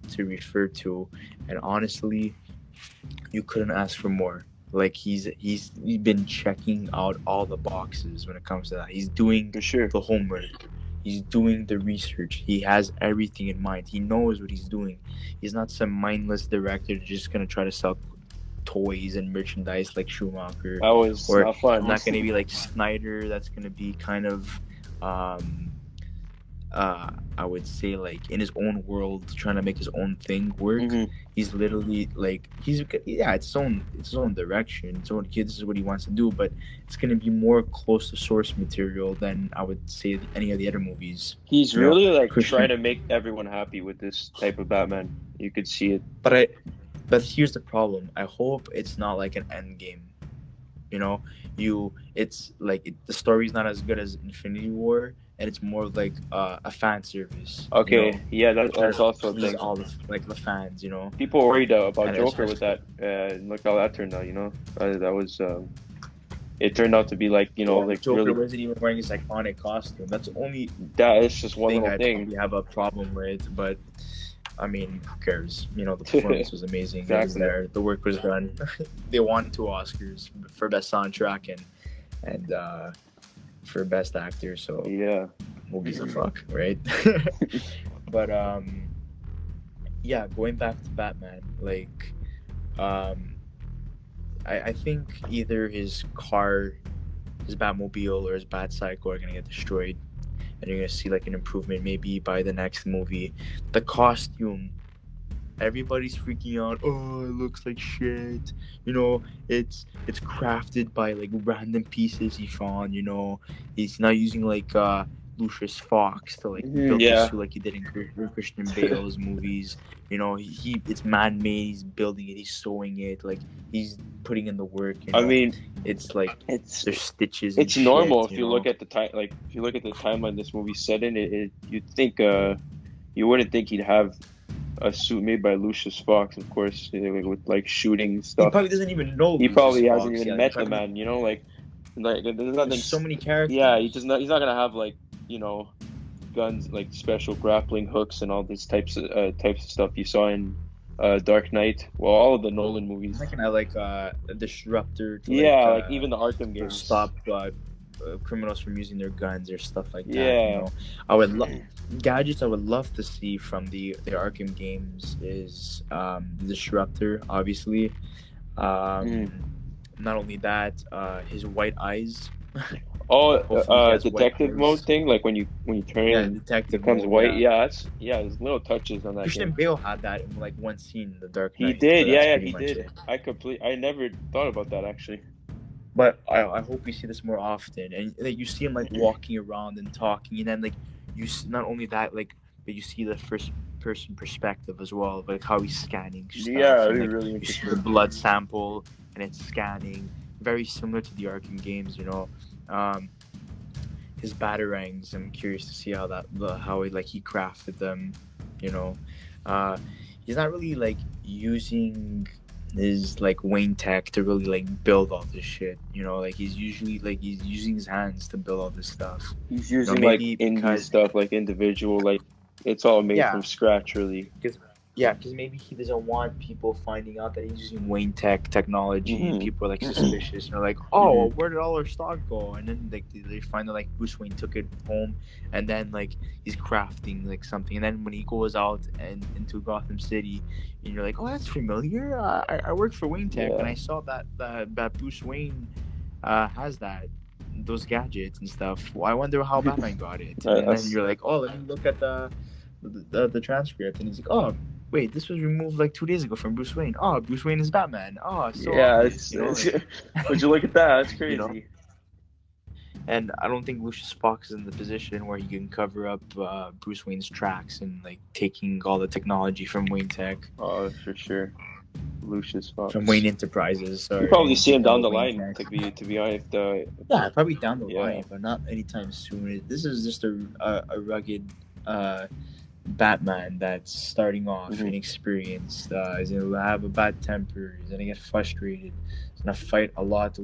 to refer to, and honestly, you couldn't ask for more. Like he's been checking out all the boxes when it comes to that. He's doing For sure. the homework. He's doing the research. He has everything in mind. He knows what he's doing. He's not some mindless director just gonna try to sell toys and merchandise like Schumacher, That was or not fun. not gonna be like Snyder. That's gonna be kind of um I would say like in his own world, trying to make his own thing work. Hmm. He's literally like yeah, it's his own direction. It's own This is what he wants to do, but it's gonna be more close to source material than I would say any of the other movies. He's You know, really like trying Christian. to make everyone happy with this type of Batman. You could see it. But I but here's the problem. I hope it's not like an end game. You know, the story's not as good as Infinity War, and it's more of like a fan service, you know, Okay, yeah, to try that's to also a please thing. all the like the fans, you know, People worried about and Joker with especially that. Look how that turned out. That was it turned out to be like yeah, like Joker really wasn't even wearing his iconic costume. That's the only that is just one thing little I'd thing. probably have a problem with, but I mean, who cares? You know, the performance was amazing. It was Exactly. there. The work was done. They won 2 Oscars for best soundtrack and for best actor. So Yeah. who gives a fuck, right? But yeah, going back to Batman, like um, I think either his car, his Batmobile, or his Batcycle are gonna get destroyed, and you're gonna see like an improvement maybe by the next movie. The costume, everybody's freaking out. Oh, it looks like shit. You know, it's crafted by like random pieces he found. You know, he's not using like Lucius Fox to like build the Yeah. suit like he did in Christian Bale's movies. You know, he it's man made. He's building it. He's sewing it. Like he's putting in the work. You I know, mean, it's like it's there's stitches and it's normal shit. if You you look know, at the time. Like if you look at the timeline this movie's set in, you'd think you wouldn't think he'd have a suit made by Lucius Fox, of course, with like shooting he stuff. probably doesn't even know He Lucius probably hasn't Fox. even Yeah, he met the probably man, like there's nothing. there's so many Yeah, characters. he's not gonna have like you know guns like special grappling hooks and all these types of stuff you saw in Dark Knight. Well, all of the Nolan I'm movies. thinking I like a disruptor to Yeah, like even the Arkham to games. stop criminals from using their guns or stuff like that. You Yeah. know, I would love gadgets. I would love to see from the Arkham games is the disruptor, obviously. Mm. Not only that, his white eyes. Oh, Hopefully, he has white detective mode eyes. thing, like when you turn it Yeah, and it detective becomes mode. white. Yeah, Yeah, there's little touches on that Christian game. Bale had that in like one scene in The Dark He Knight, did, but that's yeah, pretty he much did. it. I never thought about that actually. But I hope we see this more often, and like you see him like walking around and talking, and then like not only that, like but you see the first person perspective as well, of, like how he's scanning Yeah, stuff, it'd and be like really you see the interesting. blood sample and it's scanning, very similar to the Arkham games, you know. Um, his batarangs, I'm curious to see how he crafted them, you know. Uh, he's not really like using his like Wayne tech to really like build all this shit, you know. Like he's usually like he's using his hands to build all this stuff, He's you know. using like Maybe indie because stuff, like individual, like it's all made yeah, from scratch, really. because yeah, because maybe he doesn't want people finding out that he's using Wayne Tech technology, and Hmm. people are like suspicious, and they're like, "Oh, Hmm. well, where did all our stock go?" And then like they find out like Bruce Wayne took it home, and then like he's crafting like something, and then when he goes out and into Gotham City, and you're like, "Oh, that's familiar. I work for Wayne Tech, and Yeah, I saw that Bruce Wayne has those gadgets and stuff. Well, I wonder how Batman got it." And then that's you're like, "Oh, let me look at the transcript," and he's like, "Oh, wait, this was removed like 2 days ago from Bruce Wayne. Oh, Bruce Wayne is Batman. Oh, so yeah. obvious, you know, It's like, would you look at that? That's you know." crazy. And I don't think Lucius Fox is in the position where he can cover up Bruce Wayne's tracks and like taking all the technology from Wayne Tech, Oh, for sure. Lucius from Wayne Fox. Enterprises, You sorry, probably and see him take them down to the Wayne line. Tech. To be honest, Yeah, probably down the yeah. line, but not anytime soon. This is just a rugged Batman that's starting off Hmm. inexperienced. He's gonna have a bad temper. He's gonna get frustrated. He's gonna fight a lot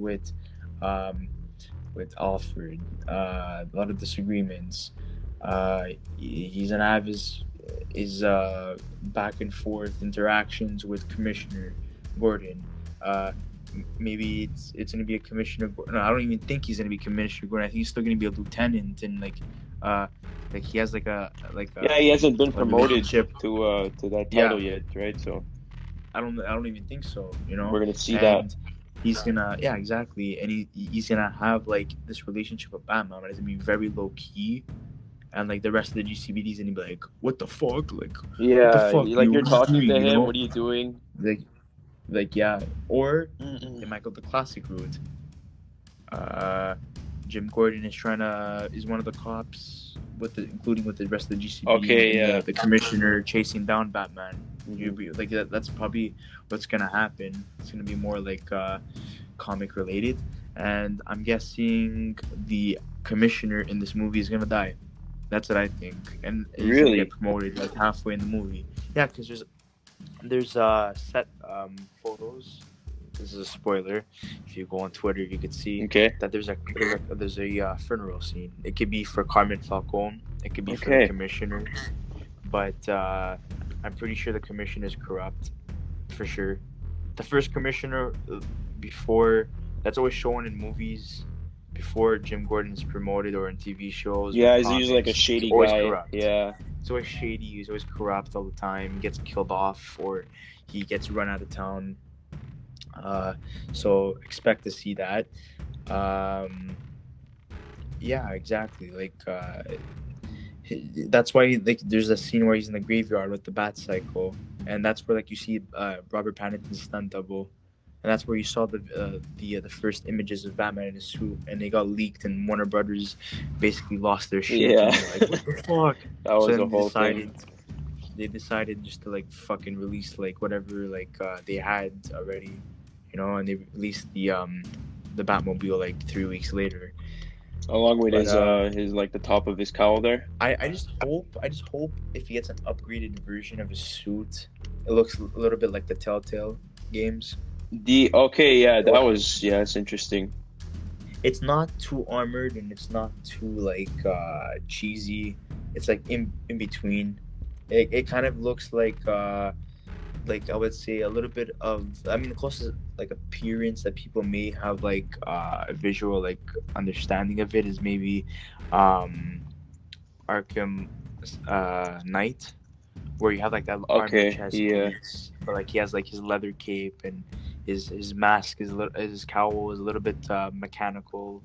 um, with Alfred. A lot of disagreements. He's gonna have his back and forth interactions with Commissioner Gordon. Maybe it's gonna be a Commissioner Gordon. No, I don't even think he's gonna be Commissioner Gordon. I think he's still gonna be a lieutenant, and uh like he has Yeah, he hasn't been a promoted relationship. to that Yeah, title yet, right? So I don't even think so, you we're know. gonna see that. And he's gonna yeah, exactly, and he's gonna have like this relationship with Batman, but it's gonna be very low key, and like the rest of the GCBD is gonna be like, what the fuck, like what the Yeah, fuck, like you you're what you talking doing, to you him. know, What are you doing? like yeah, or they Mm-mm. might go the classic route. Uh, Jim Gordon is one of the cops including with the rest of the GCPD, Okay, and yeah. the commissioner chasing down Batman. Hmm. You'd be like that's probably what's gonna happen. It's gonna be more like comic related, and I'm guessing the commissioner in this movie is gonna die. That's what I think, and he's gonna get Really? promoted like halfway in the movie. Yeah, because there's set photos. This is a spoiler. If you go on Twitter, you could see Okay. that there's a funeral scene. It could be for Carmen Falcone. It could be for the Okay. commissioner, but I'm pretty sure the commissioner is corrupt, for sure. The first commissioner before that's always shown in movies before Jim Gordon's promoted or in TV shows or Yeah, he's usually like a comics. He's shady always guy. corrupt. Yeah. He's always shady. He's always corrupt all the time. He gets killed off or he gets run out of town. So expect to see that. Um, yeah, exactly. That's why like there's a scene where he's in the graveyard with the bat cycle, and that's where like you see Robert Pattinson's stunt double, and that's where you saw the first images of Batman in his suit, and they got leaked, and Warner Brothers basically lost their shit. Yeah. And they're like, what the fuck? That was So a then whole thing. they decided just to like fucking release like whatever like they had already, and they released the Batmobile like 3 weeks later. Along with But his like the top of his cowl there. I just hope if he gets an upgraded version of his suit, it looks a little bit like the Telltale games. It's interesting. It's not too armored and it's not too like cheesy. It's like in between. It kind of looks like I would say a little bit of, I mean, the closest like appearance that people may have like a visual like understanding of it is maybe Arkham Knight, where you have like that armor chest piece, but like he has like his leather cape and his mask his cowl is a little bit mechanical,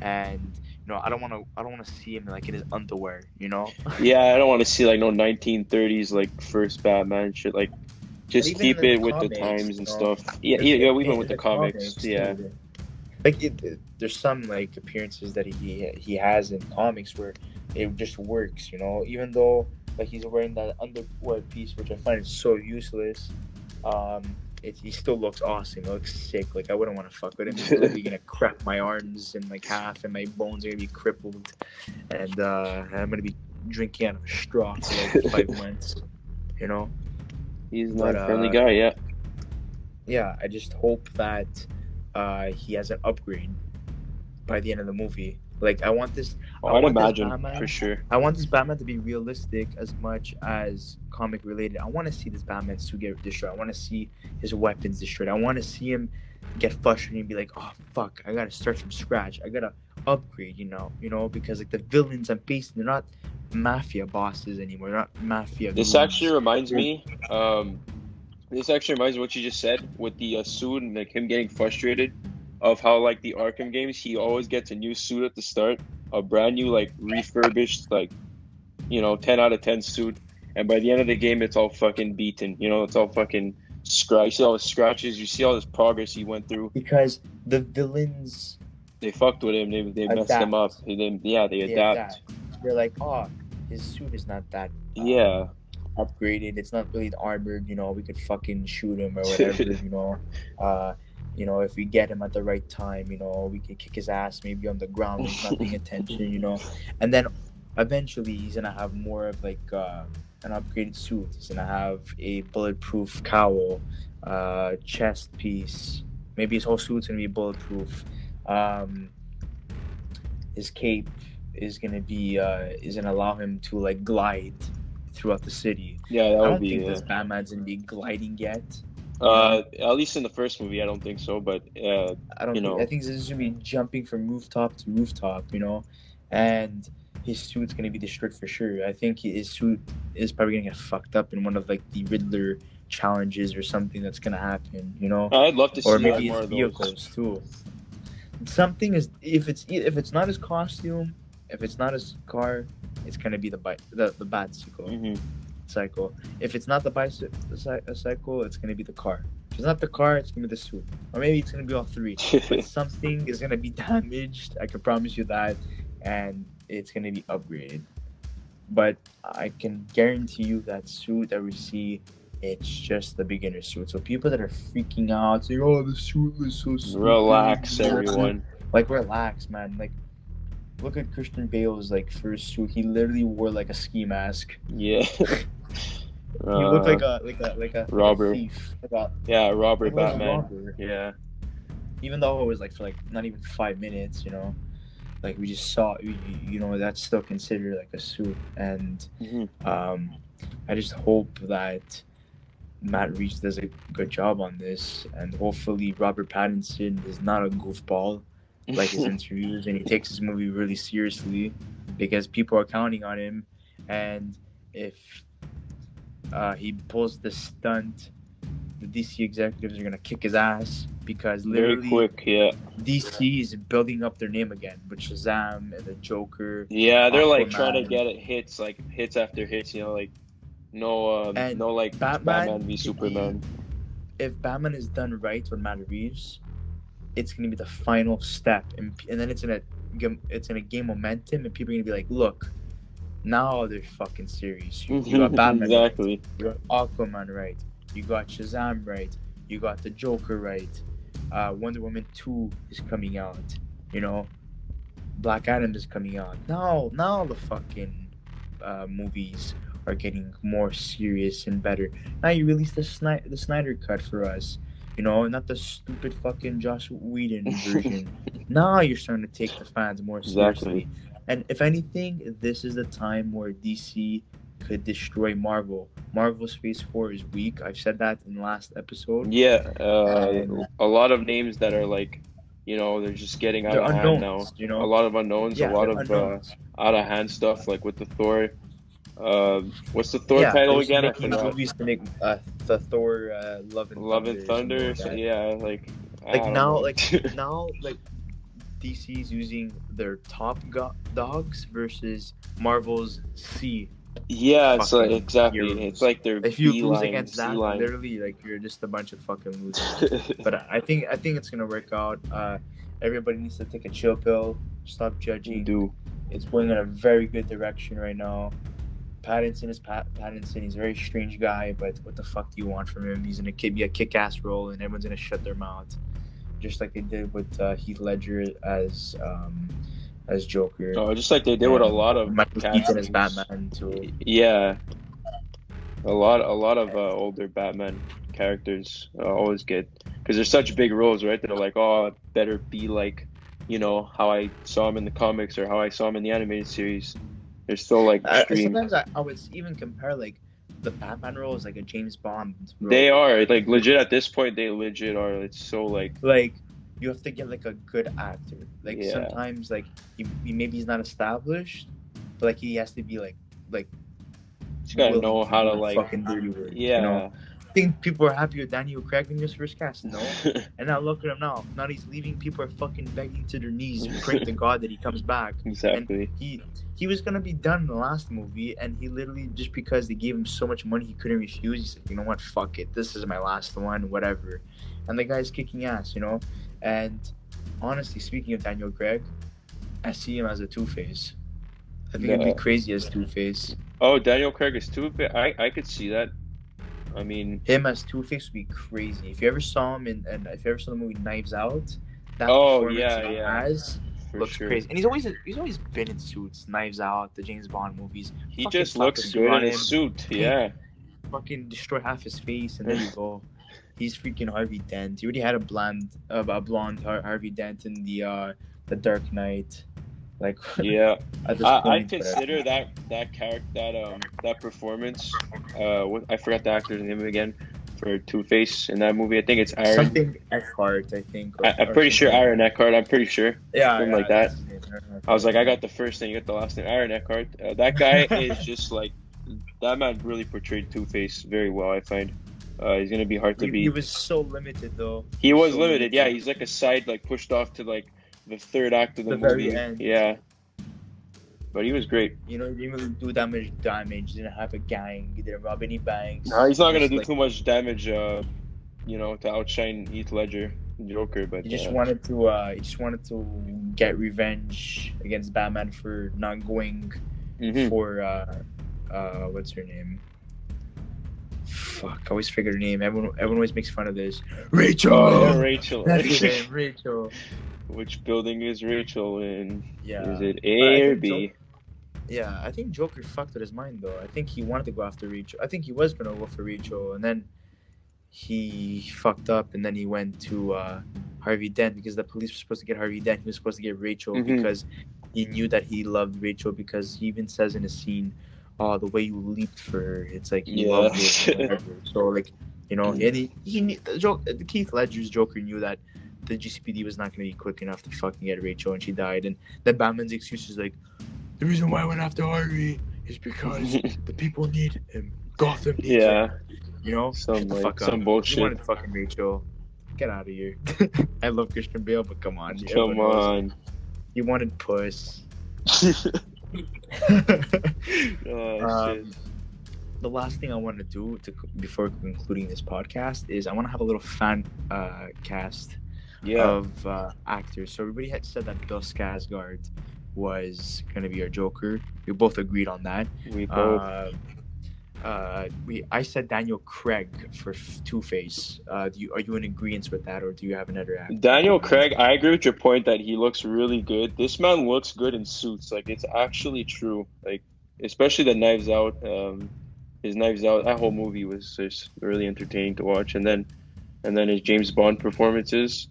and I don't want to see him like in his underwear. Yeah, I don't want to see like no 1930s like first Batman shit. Like, just keep it with the times and stuff. Yeah, we went with the comics. Yeah. Like there's some like appearances that he has in comics where it just works, even though like he's wearing that underwear piece, which I find is so useless. He still looks awesome. He looks sick. Like I wouldn't want to fuck with him. He's literally gonna crack my arms in like half, and my bones are gonna be crippled, and I'm gonna be drinking out of a straw for like 5 months. He's not a friendly guy. Yeah. Yeah, I just hope that he has an upgrade by the end of the movie. Like I want this. I'd imagine for sure. I want this Batman to be realistic as much as comic related. I want to see this Batman suit get destroyed. I want to see his weapons destroyed. I want to see him get frustrated and be like, "Oh fuck, I gotta start from scratch. I gotta upgrade." Because like the villains I'm facing, they're not mafia bosses anymore. They're not mafia. This actually reminds me. This actually reminds me of what you just said with the suit and like him getting frustrated. Of how like the Arkham games, he always gets a new suit at the start, a brand new like refurbished like 10 out of 10 suit, and by the end of the game it's all fucking beaten. It's all fucking scratch. You see all the scratches. You see all this progress he went through. Because the villains, they fucked with him. They messed him up. They adapt. They're like, oh, his suit is not that upgraded. It's not really armored. We could fucking shoot him or whatever. If we get him at the right time, we could kick his ass maybe on the ground when he's not paying attention, and then eventually he's gonna have more of like an upgraded suit. He's gonna have a bulletproof cowl, chest piece. Maybe his whole suit's gonna be bulletproof. His cape is gonna allow him to like glide throughout the city. Yeah, I don't think this Batman's gonna be gliding yet. At least in the first movie, I don't think so. But I think this is gonna be jumping from rooftop to rooftop, and his suit's gonna be destroyed for sure. I think his suit is probably gonna get fucked up in one of like the Riddler challenges or something that's gonna happen, I'd love to see or maybe more his of vehicles too. Something is if it's not his costume, if it's not his car, it's gonna be the bicycle. Mm-hmm. Cycle. If it's not the bicycle cycle, it's gonna be the car. If it's not the car, it's gonna be the suit, or maybe it's gonna be all three. But something is gonna be damaged. I can promise you that, and it's gonna be upgraded. But I can guarantee you that suit that we see it's just the beginner suit. So people that are freaking out, saying, "Oh, the suit was so stupid." Relax, everyone. Like, relax, man. Like, look at Christian Bale's like first suit. He literally wore like a ski mask. Yeah. He looked like a Robert. thief. Robert Like a Batman. robber. Yeah. Even though it was like for like not even 5 minutes, you know. Like we just saw, you know, that's still considered like a suit. And I just hope that Matt Reeves does a good job on this, and hopefully Robert Pattinson is not a goofball like his interviews, and he takes his movie really seriously, because people are counting on him. And if he pulls the stunt, the DC executives are gonna kick his ass, because literally very quick. Yeah. DC is building up their name again with Shazam and the Joker. Yeah, they're like Aquaman. trying to get it hits after hits. You know, like no like Batman v Superman. If Batman is done right with Matt Reeves, it's gonna be the final step, and then it's gonna gain momentum, and people are gonna be like, look, now they're fucking serious. You got Batman exactly. Right. You got Aquaman right. You got Shazam right. You got the Joker right. Wonder Woman 2 is coming out. You know, Black Adam is coming out. Now the fucking movies are getting more serious and better. Now you released the Snyder cut for us. You know, not the stupid fucking Joss Whedon version. Now you're starting to take the fans more seriously. And if anything, this is the time where DC could destroy Marvel. Marvel's Phase 4 is weak. I've said that in the last episode. Yeah, a lot of names that are like, you know, they're just getting out of hand now. You know? A lot of unknowns, a lot of out of hand stuff, like with the Thor. What's the Thor title again? I forgot. Movies to make the Thor Love and Thunder. So, yeah, now DC's using their top dogs versus Marvel's C. Yeah, it's like exactly. Heroes. It's like they're if you lose against that, literally, like you're just a bunch of fucking losers. But I think it's gonna work out. Everybody needs to take a chill pill. Stop judging. It's going in a very good direction right now. Pattinson is Pattinson. He's a very strange guy, but what the fuck do you want from him? He's gonna be a kick-ass role, and everyone's gonna shut their mouth, just like they did with Heath Ledger as Joker. Oh, just like they did with a lot of Keaton as Batman too. Yeah, a lot of older Batman characters always get, because they're such big roles, right? They're like, oh, it better be like, you know, how I saw him in the comics or how I saw him in the animated series. They're still like extreme. Sometimes I would even compare like the Batman role as like a James Bond role. They are like legit at this point. They legit are. It's so like you have to get like a good actor. Like sometimes like he maybe he's not established, but like he has to be like he's gotta know how to like fucking dirty work. Yeah. You know? I think people are happy with Daniel Craig in his first cast, no? And now look at him now. Now he's leaving. People are fucking begging to their knees, praying to God that he comes back. Exactly. And he was gonna be done in the last movie, and he literally, just because they gave him so much money he couldn't refuse, he said, you know what, fuck it, this is my last one, whatever. And the guy's kicking ass, you know? And honestly, speaking of Daniel Craig, I see him as a Two-Face. I think it'd be crazy as Two-Face. Oh, Daniel Craig is Two-Face? I could see that. I mean, him as Two-Face would be crazy. If you ever saw him and if you ever saw the movie Knives Out, that performance he has looks crazy. And he's always been in suits. Knives Out, the James Bond movies. He just looks good in his suit. Yeah. Fucking destroy half his face, and there you go. He's freaking Harvey Dent. He already had a blonde Harvey Dent in the Dark Knight. Like, yeah, I consider that character, that performance. I forgot the actor's name again for Two-Face in that movie. I think it's Aaron. Something Eckhart, I think. I'm pretty sure Aaron Eckhart. I'm pretty sure. Yeah, something like that. I was like, I got the first name, you got the last name. Aaron Eckhart. That guy is just like, that man really portrayed Two-Face very well, I find. He's gonna be hard to beat. He was so limited though. He was limited. Yeah, he's like a side, like pushed off to like the third act of the movie. Very end. Yeah. But he was great. You know, he didn't really do that much damage. He didn't have a gang. He didn't rob any banks. No, he's not gonna do too much damage. You know, to outshine Heath Ledger, Joker. But he just wanted to get revenge against Batman for not going for what's her name? fuck, I always forget her name. Everyone always makes fun of this. Oh, yeah, Rachel. Rachel. That's her name, Rachel. Which building is Rachel in? Yeah, Is it but I A or think B? I think Joker fucked with his mind though. I think he wanted to go after Rachel. I think he was gonna go for Rachel, and then he fucked up, and then he went to Harvey Dent because the police were supposed to get Harvey Dent. He was supposed to get Rachel Mm-hmm. because he knew that he loved Rachel because he even says in a scene, "Oh, the way you leaped for her, it's like you Yeah. loved her." Or whatever. So like, and he knew, the Keith Ledger's Joker knew that the GCPD was not going to be quick enough to fucking get Rachel, and she died. And then Batman's excuse is like, the reason why I went after Harvey is because the people need him. Gotham needs him. Shut the fuck up. Some bullshit. You wanted fucking Rachel. Get out of here. I love Christian Bale, but come on. Come on. You wanted Puss. Shit. The last thing I want to do before concluding this podcast is I want to have a little fan cast of actors. So everybody had said that Bill Skarsgård was going to be our Joker. We both agreed on that. We both. I said Daniel Craig for Two-Face. Are you in agreement with that, or do you have another actor? Daniel Craig, I agree with your point that he looks really good. This man looks good in suits. Like, it's actually true. Like, especially the Knives Out. His Knives Out. That whole movie was just really entertaining to watch. And then his James Bond performances.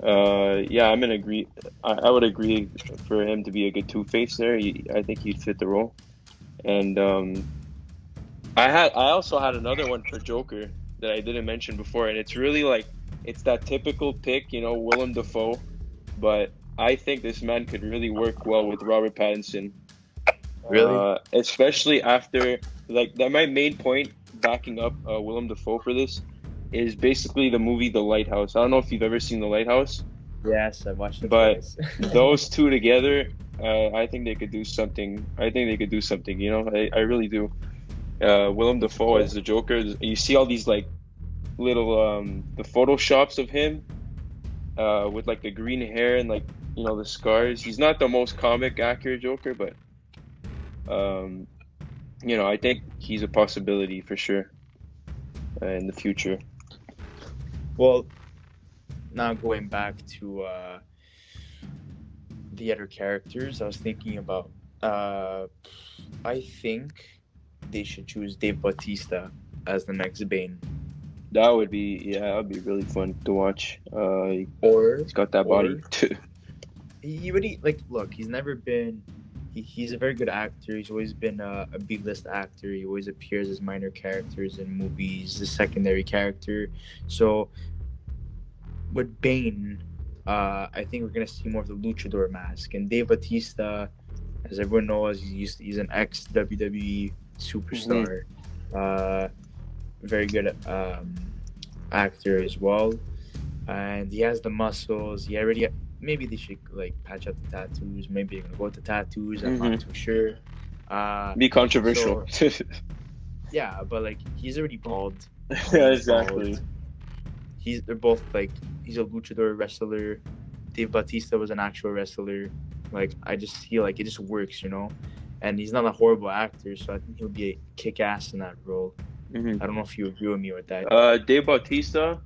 I'm in agree. I would agree for him to be a good Two-Face there. I think he'd fit the role. And I also had another one for Joker that I didn't mention before, and it's really like it's that typical pick, Willem Dafoe. But I think this man could really work well with Robert Pattinson. Really? Especially after that. My main point backing up Willem Dafoe for this is basically the movie The Lighthouse. I don't know if you've ever seen The Lighthouse. Yes, I watched it. But those two together, I think they could do something. I really do. Willem Dafoe as the Joker. You see all these like little the photoshops of him with like the green hair and like the scars. He's not the most comic accurate Joker, but I think he's a possibility for sure in the future. Well, now going back to the other characters, I was thinking about. I think they should choose Dave Bautista as the next Bane. That would be really fun to watch. He's got that body too. He really look. He's never been. He's a very good actor. He's always been a B-list actor. He always appears as minor characters in movies, a secondary character. So with Bane, I think we're gonna see more of the luchador mask. And Dave Bautista, as everyone knows, he's an ex-WWE superstar. Very good actor as well, and he has the muscles. Maybe they should patch up the tattoos. Maybe they're gonna go with the tattoos. I'm not too sure. Be controversial. Yeah, but he's already bald. Yeah, exactly. Bald. They're both he's a luchador wrestler. Dave Bautista was an actual wrestler. I just feel it just works, and he's not a horrible actor, so I think he'll be a kick-ass in that role. I don't know if you agree with me with that. Dave Bautista,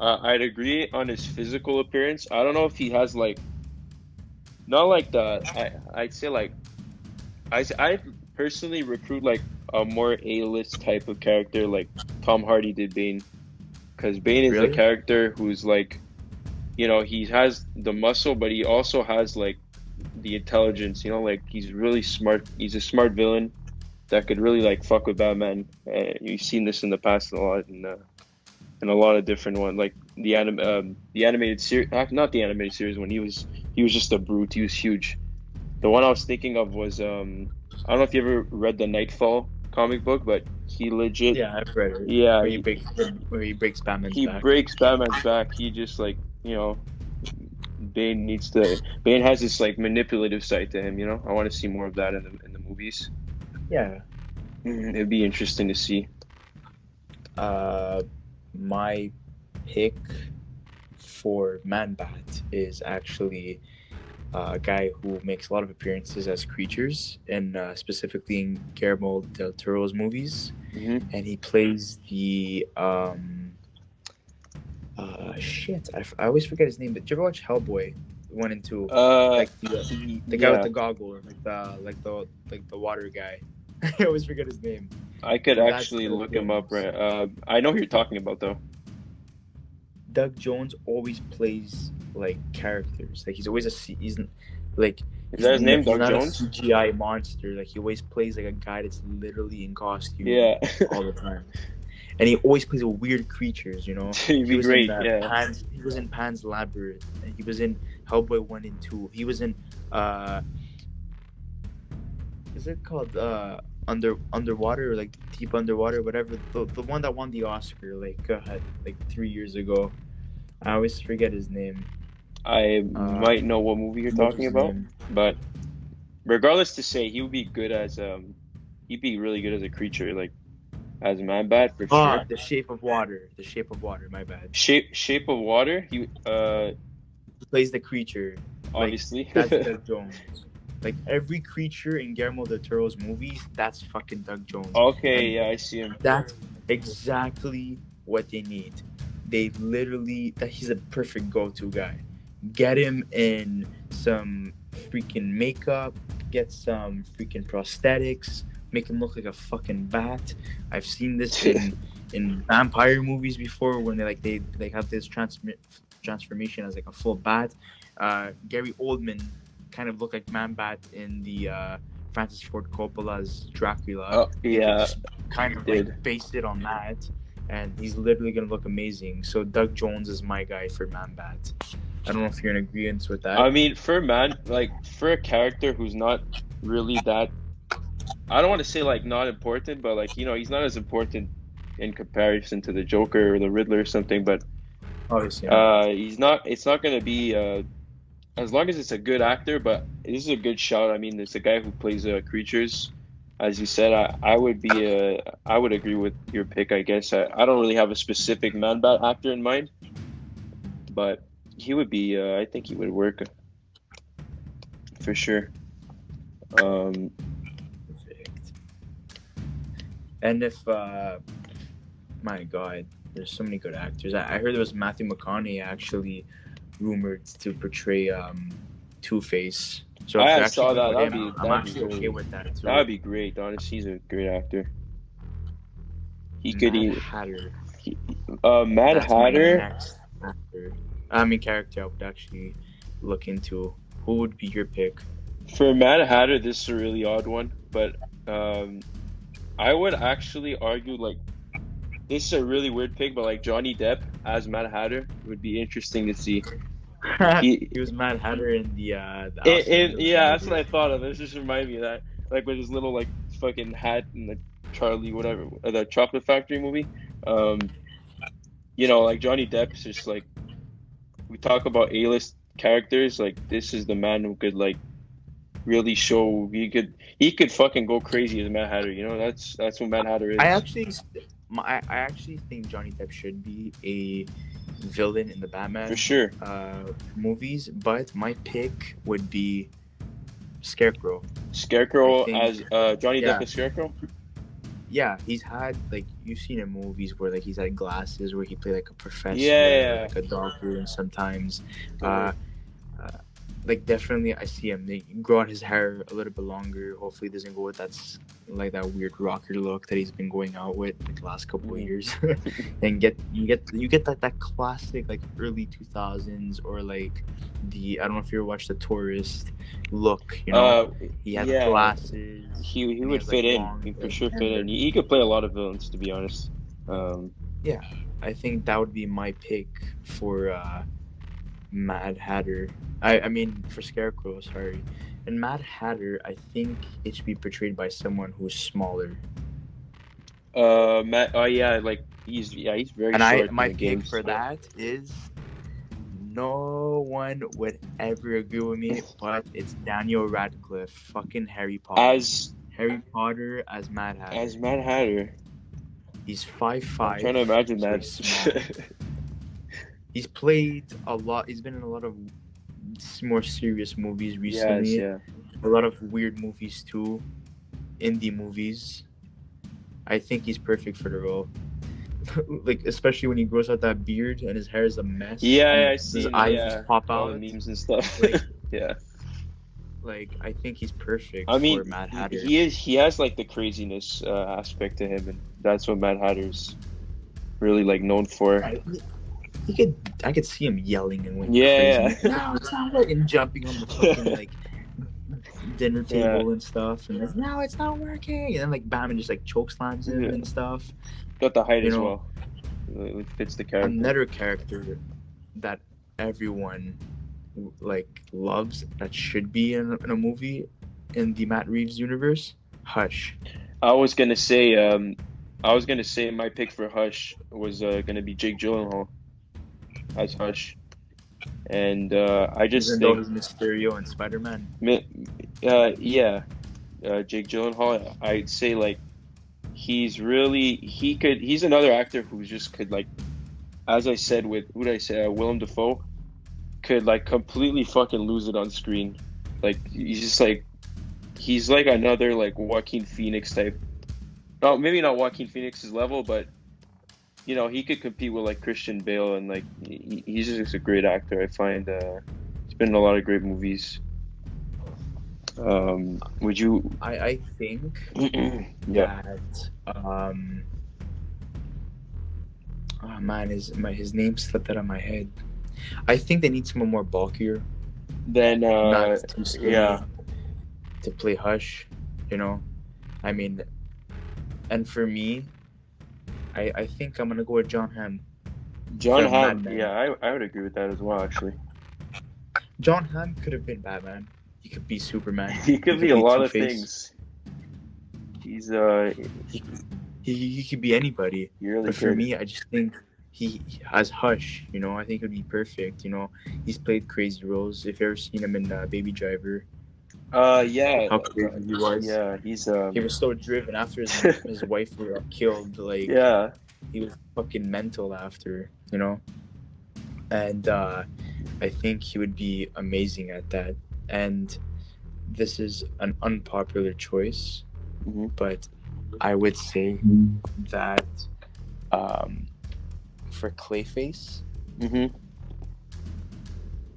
I'd agree on his physical appearance. I don't know if he has not like the. I'd say I personally recruit a more A-list type of character like Tom Hardy did Bane, because Bane is a character who's he has the muscle, but he also has the intelligence. He's really smart. He's a smart villain that could really fuck with Batman. You've seen this in the past a lot in a lot of different ones, like the animated series. Not the animated series when he was just a brute. He was huge. The one I was thinking of was I don't know if you ever read the Nightfall comic book, but he legit. Yeah, I've read it. Yeah, where he breaks Batman's back. He breaks Batman's back. He just Bane has this manipulative side to him. I want to see more of that in the movies. Yeah, it'd be interesting to see. My pick for Man-Bat is actually a guy who makes a lot of appearances as creatures, and specifically in Guillermo del Toro's movies. Hmm. And he plays the shit. I always forget his name. But did you ever watch Hellboy 1 and 2? Like the guy with Yeah, the goggles, like the water guy. I always forget his name. I could That's actually Doug look him up. Jones. Right, I know who you're talking about though. Doug Jones always plays like characters. Like he's always he's like Is that his name, he's Doug not a Jones? CGI monster. Like he always plays like a guy that's literally in costume Yeah, all the time. And he always plays with weird creatures, you know. he'd He be was in great. Yeah. He was in Pan's Labyrinth, and he was in Hellboy 1 and 2. He was in is it called underwater, or like deep underwater, whatever, the one that won the Oscar like 3 years ago. I always forget his name. I Uh, might know what movie you're what's talking his about, name? but regardless to say, he would be good as he'd be really good as a creature, like as Man-Bat for sure. The Shape of Water. The Shape of Water. My bad. Shape of Water. He plays the creature. Like Obviously. that's Doug Jones. Like every creature in Guillermo del Toro's movies, that's fucking Doug Jones. Okay, And yeah, I see him. that's exactly what they need. They literally he's a perfect go-to guy. Get him in some freaking makeup, get some freaking prosthetics, make him look like a fucking bat. I've seen this in vampire movies before when they have this transformation as like a full bat. Gary Oldman kind of looked like Man-Bat in the Francis Ford Coppola's Dracula. Oh, yeah, Just kind of like based it on that, and he's literally gonna look amazing. So Doug Jones is my guy for Man-Bat. I don't know if you're in agreement with that. I mean, for a character who's not really that, I don't want to say like not important, but like he's not as important in comparison to the Joker or the Riddler or something. But Obviously, he's not. It's not going to be as long as it's a good actor. But this is a good shout. I mean, it's a guy who plays creatures. As you said, I would be I would agree with your pick. I guess I don't really have a specific Man-Bat actor in mind, but he would be. I think he would work for sure. perfect. And if my God, there's so many good actors. I heard there was Matthew McConaughey actually rumored to portray Two-Face. So if I they're saw actually that. going with That'd him, be I'm that'd actually be okay with that too. that'd be great. Honestly, he's a great actor. He could Mad eat. Hatter. Mad That's my Hatter. next actor. I mean, character I would actually look into. Who would be your pick? For Mad Hatter, this is a really odd one, but I would actually argue like this is a really weird pick, but like Johnny Depp as Mad Hatter would be interesting to see. He was Mad Hatter in the Yeah, that's what I thought of. It just reminded me of that, like with his little like fucking hat and the Charlie whatever, the Chocolate Factory movie. Like Johnny Depp's just like we talk about A-list characters. Like this is the man who could like really show he could fucking go crazy as Mad Hatter. That's what Mad Hatter is. I actually think Johnny Depp should be a villain in the Batman For sure. Movies, but my pick would be Scarecrow. Scarecrow I think- as Johnny yeah. Depp as Scarecrow. Yeah, he's had like you've seen in movies where like he's had glasses where he played like a professor, Yeah. or, like a doctor, and sometimes Mhm. like definitely I see him. They grow out his hair a little bit longer. Hopefully, it doesn't go with that weird rocker look that he's been going out with like the last couple of years. And you get that classic like early 2000s or like I don't know if you ever watched The Tourist look. He had yeah. glasses. He and would has, fit like, in. long, He for like, sure fit hair. in. He could play a lot of villains, to be honest. I think that would be my pick for Mad Hatter. I mean for Scarecrow, sorry. And Mad Hatter, I think it should be portrayed by someone who's smaller. Matt. Oh yeah, like he's very And short. my in the pick games. for that is no one would ever agree with me, but it's Daniel Radcliffe, fucking Harry Potter. As Harry Potter as Mad Hatter. Mad Hatter. He's 5'5". I'm trying to imagine so that. he's small. He's played a lot. He's been in a lot of more serious movies Yes, recently. yeah. A lot of weird movies too, indie movies. I think he's perfect for the role. Like especially when he grows out that beard and his hair is a mess Yeah, and I his seen, eyes yeah, just pop all the out. memes and stuff. Like Yeah. I think he's perfect I for mean, Mad he, Hatter. he is he has like the craziness aspect to him, and that's what Mad Hatter's really like known for. He could I could see him yelling and going crazy Yeah, like no it's not working and jumping on the fucking yeah. like dinner Yeah. table and stuff and like no it's not working and then like bam and just like choke slams him Yeah. and stuff. Got the height You as know, well. It fits the character. another character that everyone like loves that should be in a movie in the Matt Reeves universe, Hush. I was gonna say, my pick for Hush was gonna be Jake Gyllenhaal as Hush, and I just Even though think, he's Mysterio and Spider-Man. yeah, Jake Gyllenhaal, I'd say like he's another actor who just could like, as I said with who did I say, Willem Dafoe, could like completely fucking lose it on screen. Like he's like another like Joaquin Phoenix type. No, maybe not Joaquin Phoenix's level, but he could compete with like Christian Bale, and like he's just a great actor. I find he's been in a lot of great movies. Would you? I think Yeah. that oh man his name slipped out of my head. I think they need someone more bulkier, Then not too skinny yeah, to play Hush, you know. I mean, and for me, I think I'm gonna go with John Hamm John from Mad Hamm. Men. Yeah, I would agree with that as well. Actually, John Hamm could have been Batman. He could be Superman. he could be a lot of Two-Face. things. He's He could be anybody. he really But for could. me, I just think he as Hush, I think it would be perfect. He's played crazy roles. If you ever seen him in Baby Driver, Yeah, how crazy he was. yeah, he's He was so driven after his wife got killed. Like yeah. he was fucking mental after, And I think he would be amazing at that. And this is an unpopular choice, Mhm. but I would say that for Clayface, Mhm.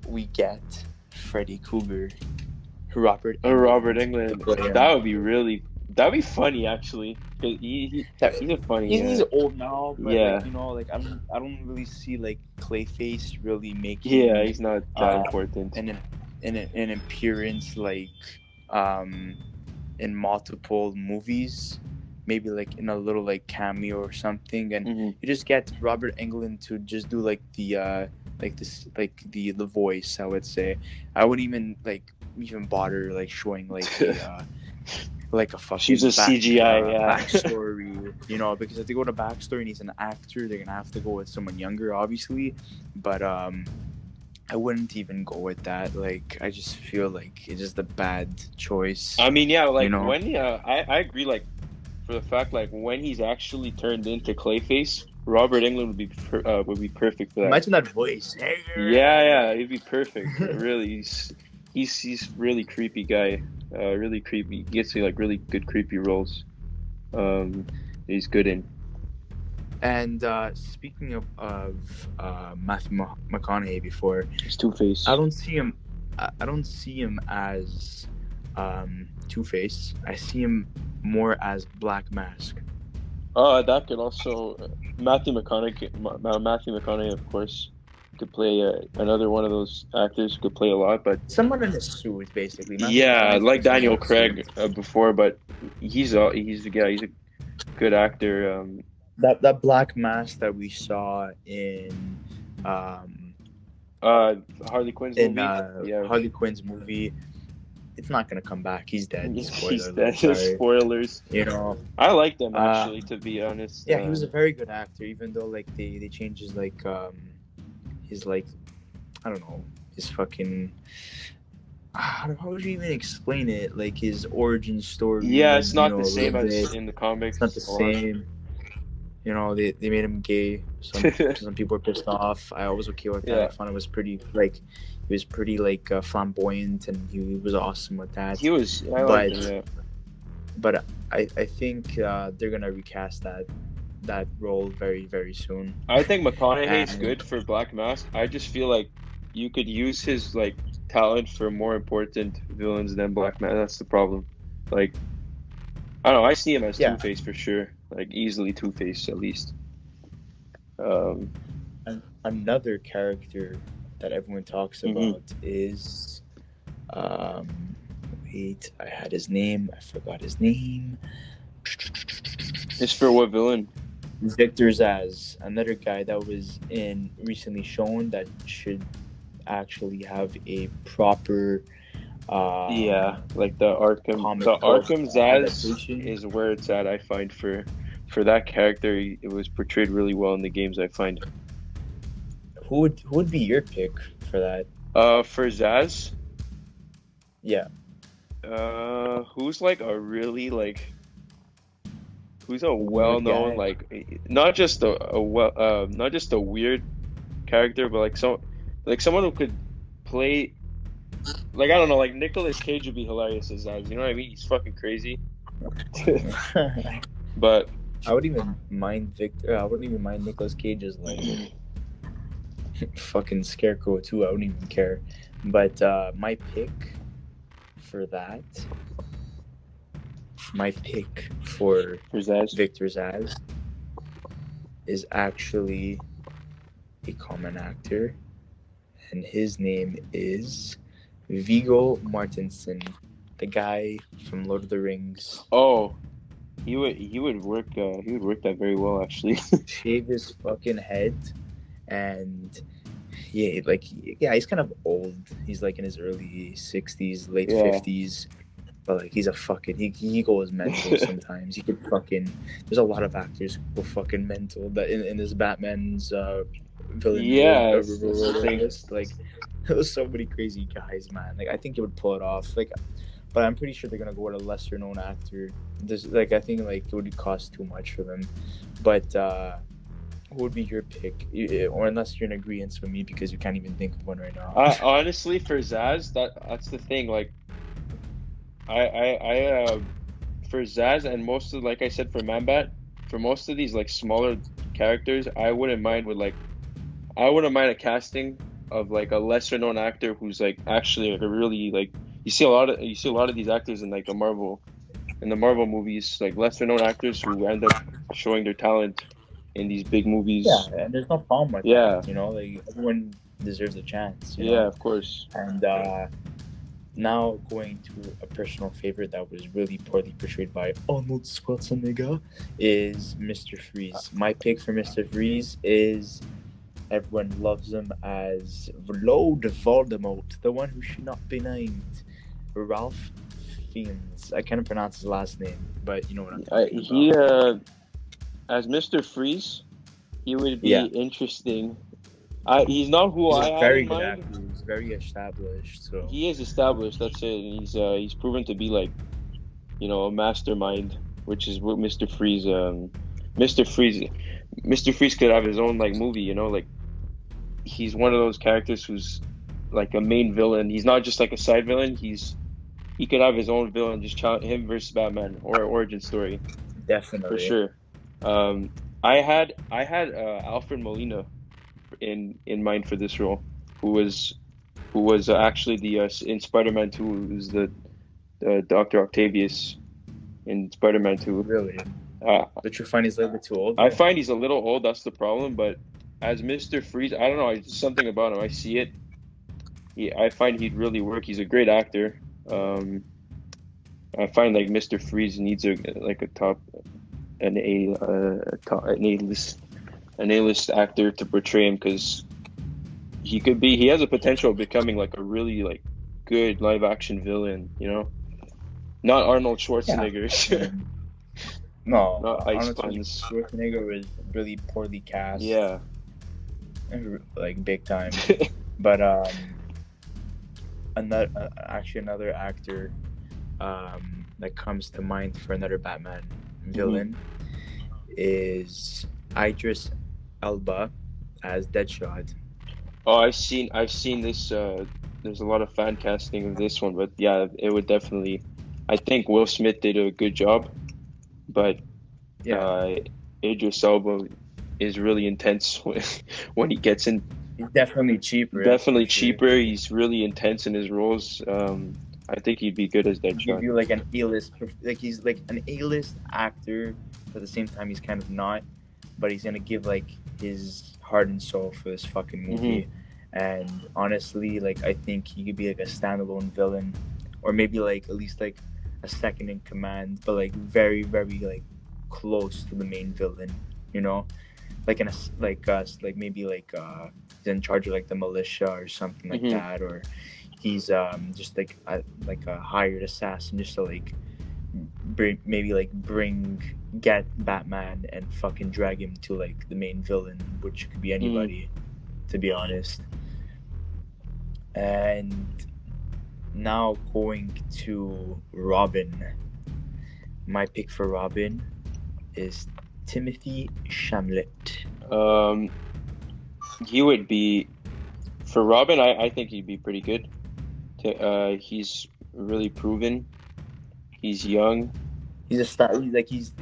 we get Freddy Krueger, Robert Robert to Englund. play him. That'd be funny actually. 'Cause he's a funny. He's old now, but Yeah. I don't really see like Clayface really making Yeah, he's not that important. an appearance like in multiple movies, maybe like in a little like cameo or something, and Mhm. you just get Robert Englund to just do like the the voice. I would say I wouldn't even bother like showing like like a fucking She's a CGI, yeah. backstory, because if they go to backstory and he's an actor, they're gonna have to go with someone younger, obviously. But I wouldn't even go with that. Like, I just feel like it's just a bad choice. I mean, yeah, like when I agree. Like for the fact, like when he's actually turned into Clayface, Robert Englund would be perfect for that. Imagine that voice. Yeah, he'd be perfect. Really, he's really creepy guy. Really creepy. He gets like really good creepy roles. He's good in. And speaking of Matthew McConaughey, before He's Two-Face. I don't see him. I don't see him as Two-Face. I see him more as Black Mask. That could also Matthew McConaughey, of course, could play another one of those actors who could play a lot, but Someone in a suit, basically. yeah, McConaughey's like Daniel someone in a Craig suit. before, but he's a good actor. That Black Mask that we saw in Harley Quinn's movie. Yeah, Harley Quinn's movie, it's not gonna come back. He's dead. he's Spoiler dead. alert, sorry. Spoilers. I like them actually, to be honest. Yeah, he was a very good actor, even though like they changed his his like I don't know, his fucking how would you even explain it? Like his origin story. Yeah, it's not the a same little as bit. in the comics. It's not the same. They made him gay. Some people were pissed off. I was okay with that. Yeah. I found it was pretty like He was pretty like flamboyant, and he was awesome with that. He was. I liked But him. Yeah. but I think they're gonna recast that role very very soon. I think McConaughey's And good for Black Mask. I just feel like you could use his like talent for more important villains than Black Mask. That's the problem. Like I don't know. I see him as yeah, Two-Face for sure. Like easily Two-Face at least. Um, another character that everyone talks mhm. about is um wait, I had his name, I forgot his name. It's for what villain? Victor Zsasz, another guy that was in recently shown that should actually have a proper Yeah, like the Arkham. comic The book Arkham Zaz adaptation. is where it's at. I find for that character, it was portrayed really well in the games. I find. Who would be your pick for that? For Zaz, Yeah, who's like a really like who's a weird well-known guy. like not just not just a weird character, but like someone who could play like I don't know, like Nicolas Cage would be hilarious as Zaz. You know what I mean? He's fucking crazy. But I wouldn't even mind Victor. I wouldn't even mind Nicolas Cage's like fucking Scarecrow too. I wouldn't even care. But my pick for that, my pick for for Zaz, Victor Zsasz is actually a common actor, and his name is Viggo Mortensen, the guy from Lord of the Rings. oh, he would work that very well actually. Shave his fucking head, and yeah, like yeah, he's kind of old. He's like in his early 60s, late Yeah. 50s. But like he's a fucking he goes mental sometimes. He could fucking there's a lot of actors who go fucking mental that in this Batman's villain Yeah, that's the thing. list. Like there was so many crazy guys, man. Like I think he would pull it off. Like but I'm pretty sure they're gonna go with a lesser known actor. There's like I think like it would cost too much for them. But who would be your pick? Or unless you're in agreement with me because you can't even think of one right now. Honestly, for Zaz, that's the thing. Like, I for Zaz and most of like I said for Mambat, for most of these like smaller characters, I wouldn't mind a casting of like a lesser known actor who's like actually like a really like you see a lot of these actors in like the Marvel movies, like lesser known actors who end up showing their talent in these big movies. Yeah, and there's no problem with Yeah. that. You know, like everyone deserves a chance. You Yeah, know? of course. And now going to a personal favorite that was really poorly portrayed by Arnold Schwarzenegger is Mr. Freeze. My pick for Mr. Freeze is everyone loves him as Lord Voldemort, the one who should not be named. Ralph Fiennes. I can't pronounce his last name, but you know what I'm talking about. As Mr. Freeze, he would be Yeah. interesting. He's not who He's I a had very in good mind. actor. He's very established. So He is established. That's it. He's proven to be like, a mastermind, which is what Mr. Freeze. Mr. Freeze could have his own like movie. Like he's one of those characters who's like a main villain. He's not just like a side villain. He could have his own villain, just him versus Batman or origin story definitely for sure. I had Alfred Molina in mind for this role, who was actually the in Spider-Man 2, who's the Dr. Octavius in Spider-Man 2. Really? But you find he's a little bit too old? I find he's a little old. That's the problem. But as Mr. Freeze, I don't know. It's something about him. I see it. I find he'd really work. He's a great actor. I find like Mr. Freeze needs an A-list actor to portray him, because he has a potential of becoming like a really like good live action villain, not Arnold Schwarzenegger. Yeah. No, Not Ice Arnold Puns. Schwarzenegger was really poorly cast. Yeah. Like big time. But another actor that comes to mind for another Batman villain is Idris Elba as Deadshot. Oh, I've seen this there's a lot of fan casting of this one, but yeah, it would definitely. I think Will Smith did a good job, but Yeah, uh, Idris Elba is really intense when he gets in. he's definitely cheaper. That's for Definitely sure. cheaper. He's really intense in his roles. I think he'd be good as Give Deadshot. you like an A-list, like he's like an A-list actor, but at the same time he's kind of not. But he's gonna give like his heart and soul for this fucking Hmm. movie. And honestly, like I think he could be like a standalone villain, or maybe like at least like a second in command, but like very very like close to the main villain. You know, like in a like us like maybe like he's in charge of like the militia or something like Hmm. that, or he's just like a hired assassin just to like bring get Batman and fucking drag him to like the main villain, which could be Mm. anybody, to be honest. And now going to Robin. My pick for Robin is Timothy Chamlet. Um, he would be for Robin. I think he'd be pretty good. He's really proven. He's young. He's a star. He's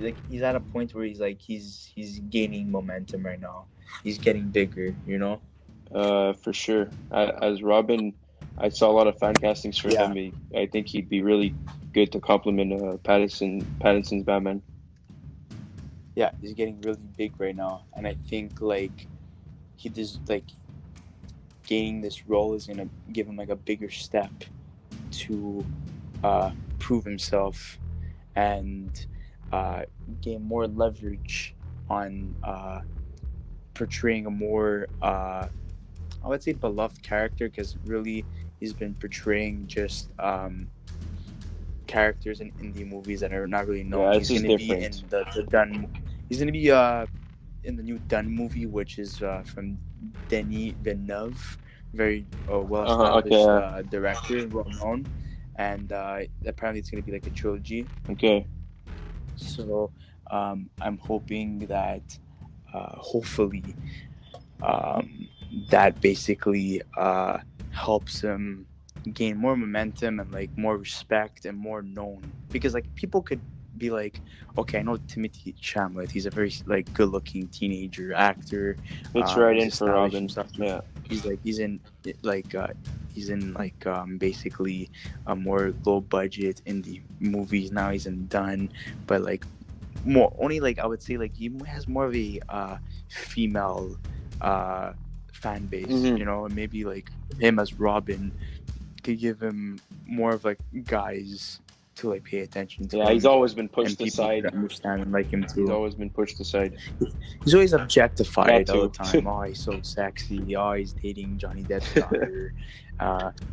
at a point where he's gaining momentum right now. He's getting bigger, you know. For sure. As Robin, I saw a lot of fan castings for Yeah, him. I think he'd be really good to complement Pattinson's Batman. yeah, he's getting really big right now, and I think like he just like gaining this role is gonna give him like a bigger step to prove himself and gain more leverage on portraying a more I would say beloved character, because really he's been portraying just characters in indie movies that are not really known. Yeah, it's He's just gonna be in different. the Dun. He's gonna be in the new Dun movie, which is from Denis Villeneuve, very well Okay. established director, well known, and apparently it's gonna be like a trilogy. Okay. So I'm hoping that hopefully that basically helps him gain more momentum and like more respect and more known, because like people could be like, okay, I know Timothy Chamlet, he's a very like good looking teenager actor, Fits right he's in for established Robin. himself, Yeah. he's in like basically a more low budget indie movies. Now he's in Done, but like more only like I would say like he has more of a female fan base, Hmm. you know, and maybe like him as Robin could give him more of like guys to like pay attention to Yeah, he's him, always been and pushed people aside. could understand and like him He's too. always been pushed aside. He's always That objectified all the too. time. Oh, he's so sexy. Oh, he's dating Johnny Depp's daughter.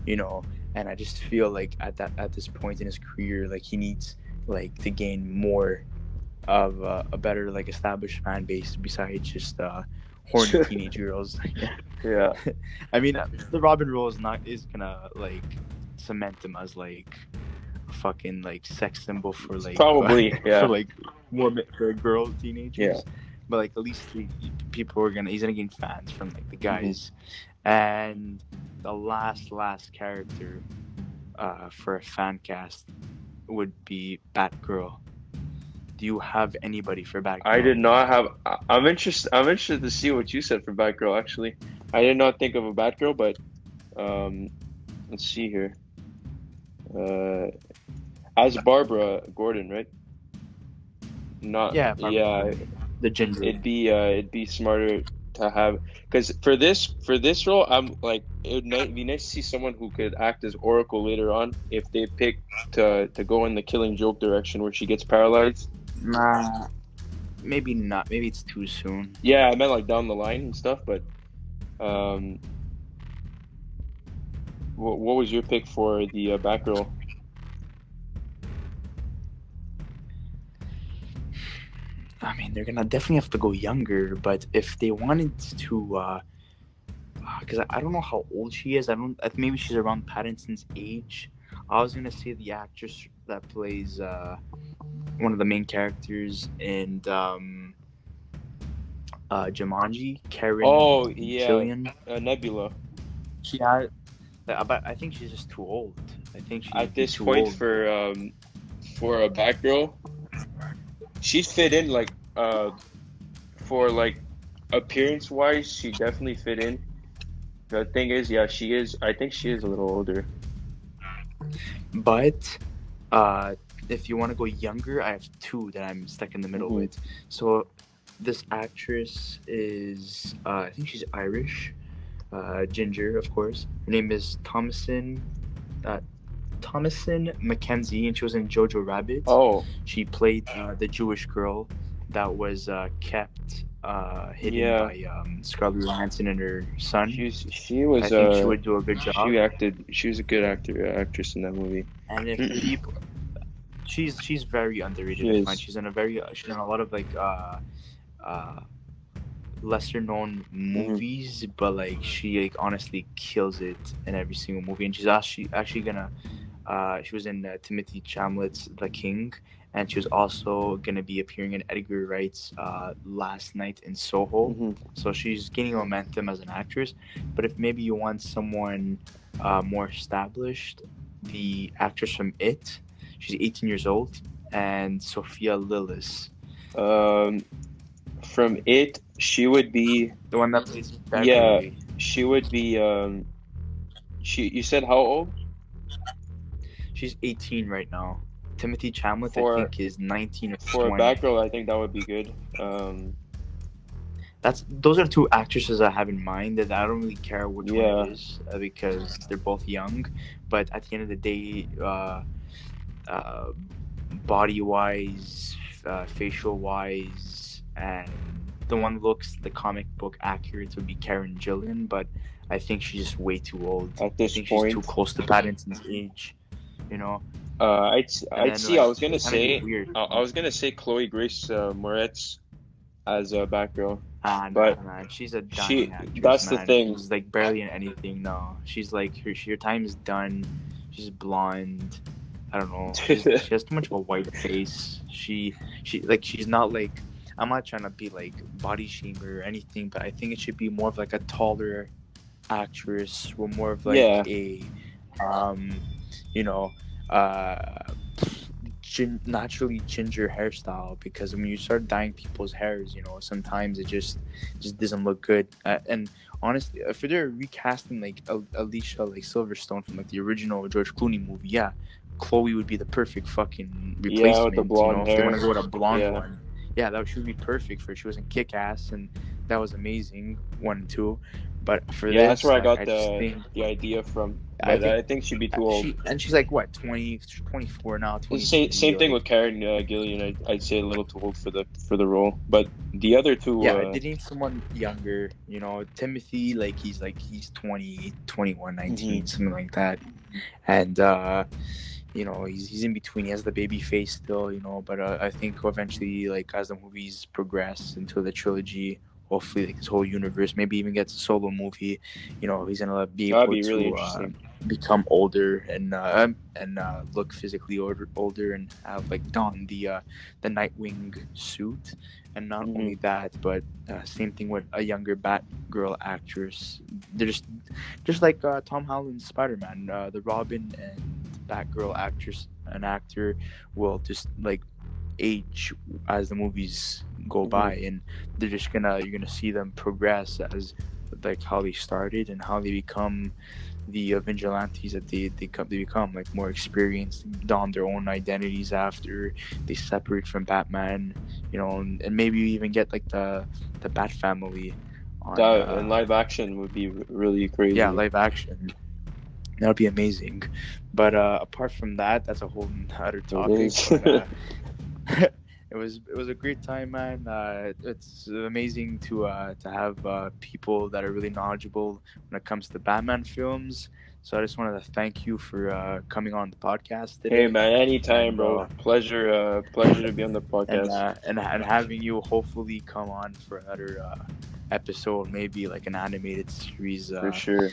You know, and I just feel like at this point in his career, like he needs like to gain more of a better like established fan base besides just horny teenage girls. Yeah. I mean, the Robin role is gonna like cement him as like a fucking like sex symbol for like Probably. for Yeah. like women, for girl Yeah. teenagers. But like at least people are gonna he's gonna gain fans from like the guys. And the last character for a fan cast would be Batgirl. Do you have anybody for I Batgirl? did not have. I'm interested. I'm interested to see what you said for Batgirl. Actually, I did not think of a Batgirl, but um, let's see here. Uh, as Barbara Gordon, right? Not. Yeah, Barbara Yeah, Gordon, the ginger. it'd be smarter to have because for this role, I'm like it'd be nice to see someone who could act as Oracle later on if they pick to go in the Killing Joke direction where she gets paralyzed. Nah, maybe not. Maybe it's too soon. Yeah, I meant like down the line and stuff, but um. What was your pick for the Batgirl? I mean, they're gonna definitely have to go younger, but if they wanted to, because I don't know how old she is. Maybe she's around Pattinson's age. I was gonna say the actress that plays one of the main characters in Jumanji, Karen Oh yeah, Gillian. Nebula. She had But I think she's just too old. I think she'd At be this too point old. for a Batgirl, she's fit in for like appearance wise, she definitely fit in. The thing is, yeah, she is. I think she is a little older. But uh, if you want to go younger, I have two that I'm stuck in the middle Hmm. with. So this actress is, I think she's Irish, ginger, of course. Her name is uh, Thomasin Mackenzie, and she was in Jojo Rabbit. Oh, She played the Jewish girl that was kept hidden yeah. by Scarlett Johansson and her son. She was I think she would do a good she job. acted. She was a good actress in that movie. And if people, she's very She underrated. I find is. she's in a lot of like uh lesser known Hmm. movies, but like she like honestly kills it in every single movie. And she's actually gonna she was in Timothy Chalamet's The King, and she was also gonna be appearing in Edgar Wright's Last Night in Soho. Hmm. So she's gaining momentum as an actress. But if maybe you want someone more established, the actress from It, she's 18 years old, and Sophia Lillis, Um, from It, she would be. the one that plays Yeah, Beverly. she would be. She. You said how old? She's 18 right now. Timothy Chalamet, I For think, is 19 or for a 20. Batgirl, I think that would be good. Those are two actresses I have in mind that I don't really care which one it Yeah. is because they're both young. But at the end of the day, uh, body wise, facial wise, and the one looks the comic book accurate would be Karen Gillan. But I think she's just way too old. At I this think she's too point, close to Pattinson's age, you know. And I'd then see. I like was gonna it kind of be say. weird. I was gonna say Chloe Grace Moretz as a Batgirl, Ah, nah, but man. She's a dying she. actress, That's the man. thing. She's like barely in anything. No, she's like her time is done. She's blonde. I don't know. She has too much of a white face. She's not like. I'm not trying to be like body shamer or anything, but I think it should be more of like a taller actress or more of like Yeah. a, um, you know, uh, naturally ginger hairstyle, because when you start dyeing people's hairs, sometimes it just doesn't look good. And honestly, if they're recasting like Alicia like Silverstone from like the original George Clooney movie, yeah, Chloe would be the perfect fucking Yeah, with the replacement. blonde If they want to hair. go with a blonde Yeah. one, yeah, she would be perfect for it. She was in Kick Ass, and that was amazing, 1 and 2. But for Yeah, that's this, where I got I just the idea from. I But think I think she'd be too old. she's like what, 20, 24 now, Same 23. thing with Like, Karen Gillian. I'd say a little too old for the role. But the other two, yeah, they need someone younger. Timothy, he's 20, 21, 19, mhm. something like that. And he's in between. He has the baby face still, but I think eventually, like, as the movies progress into the trilogy, hopefully like this whole universe, maybe even gets a solo movie, he's gonna be That'd able be really to interesting. become older and look physically older and have like don the Nightwing suit. And not Hmm. only that, but same thing with a younger Batgirl actress. They're just like Tom Holland's Spider-Man, the Robin and Batgirl actress, an actor will just like age as the movies go Hmm. by, and you're gonna see them progress as like how they started and how they become the vigilantes that they become like more experienced, don their own identities after they separate from Batman, and maybe you even get like the Bat family on That in live action would be really yeah, crazy. live action. That would be amazing. But apart from that, that's a whole other It topic. is. But it was a great time, man. It's amazing to have people that are really knowledgeable when it comes to Batman films. So I just wanted to thank you for coming on the podcast Hey today, man, anytime, and bro. Pleasure to be on the podcast. and having you hopefully come on for another episode, maybe like an animated series For sure.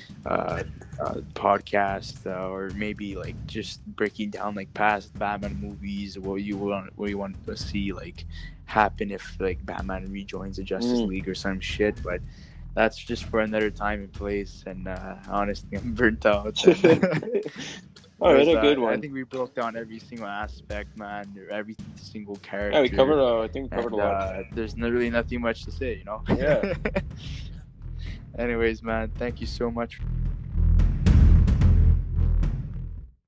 podcast, or maybe like just breaking down like past Batman movies, what you want to see like happen if like Batman rejoins the Justice Mm. League or some shit. But that's just for another time and place. And honestly, I'm burnt out. And All right, a good I one. think we broke down every single aspect, man, every single Yeah, we character, covered. I think we covered and a lot. there's really nothing much to say, you know. Yeah. Anyways, man, thank you so much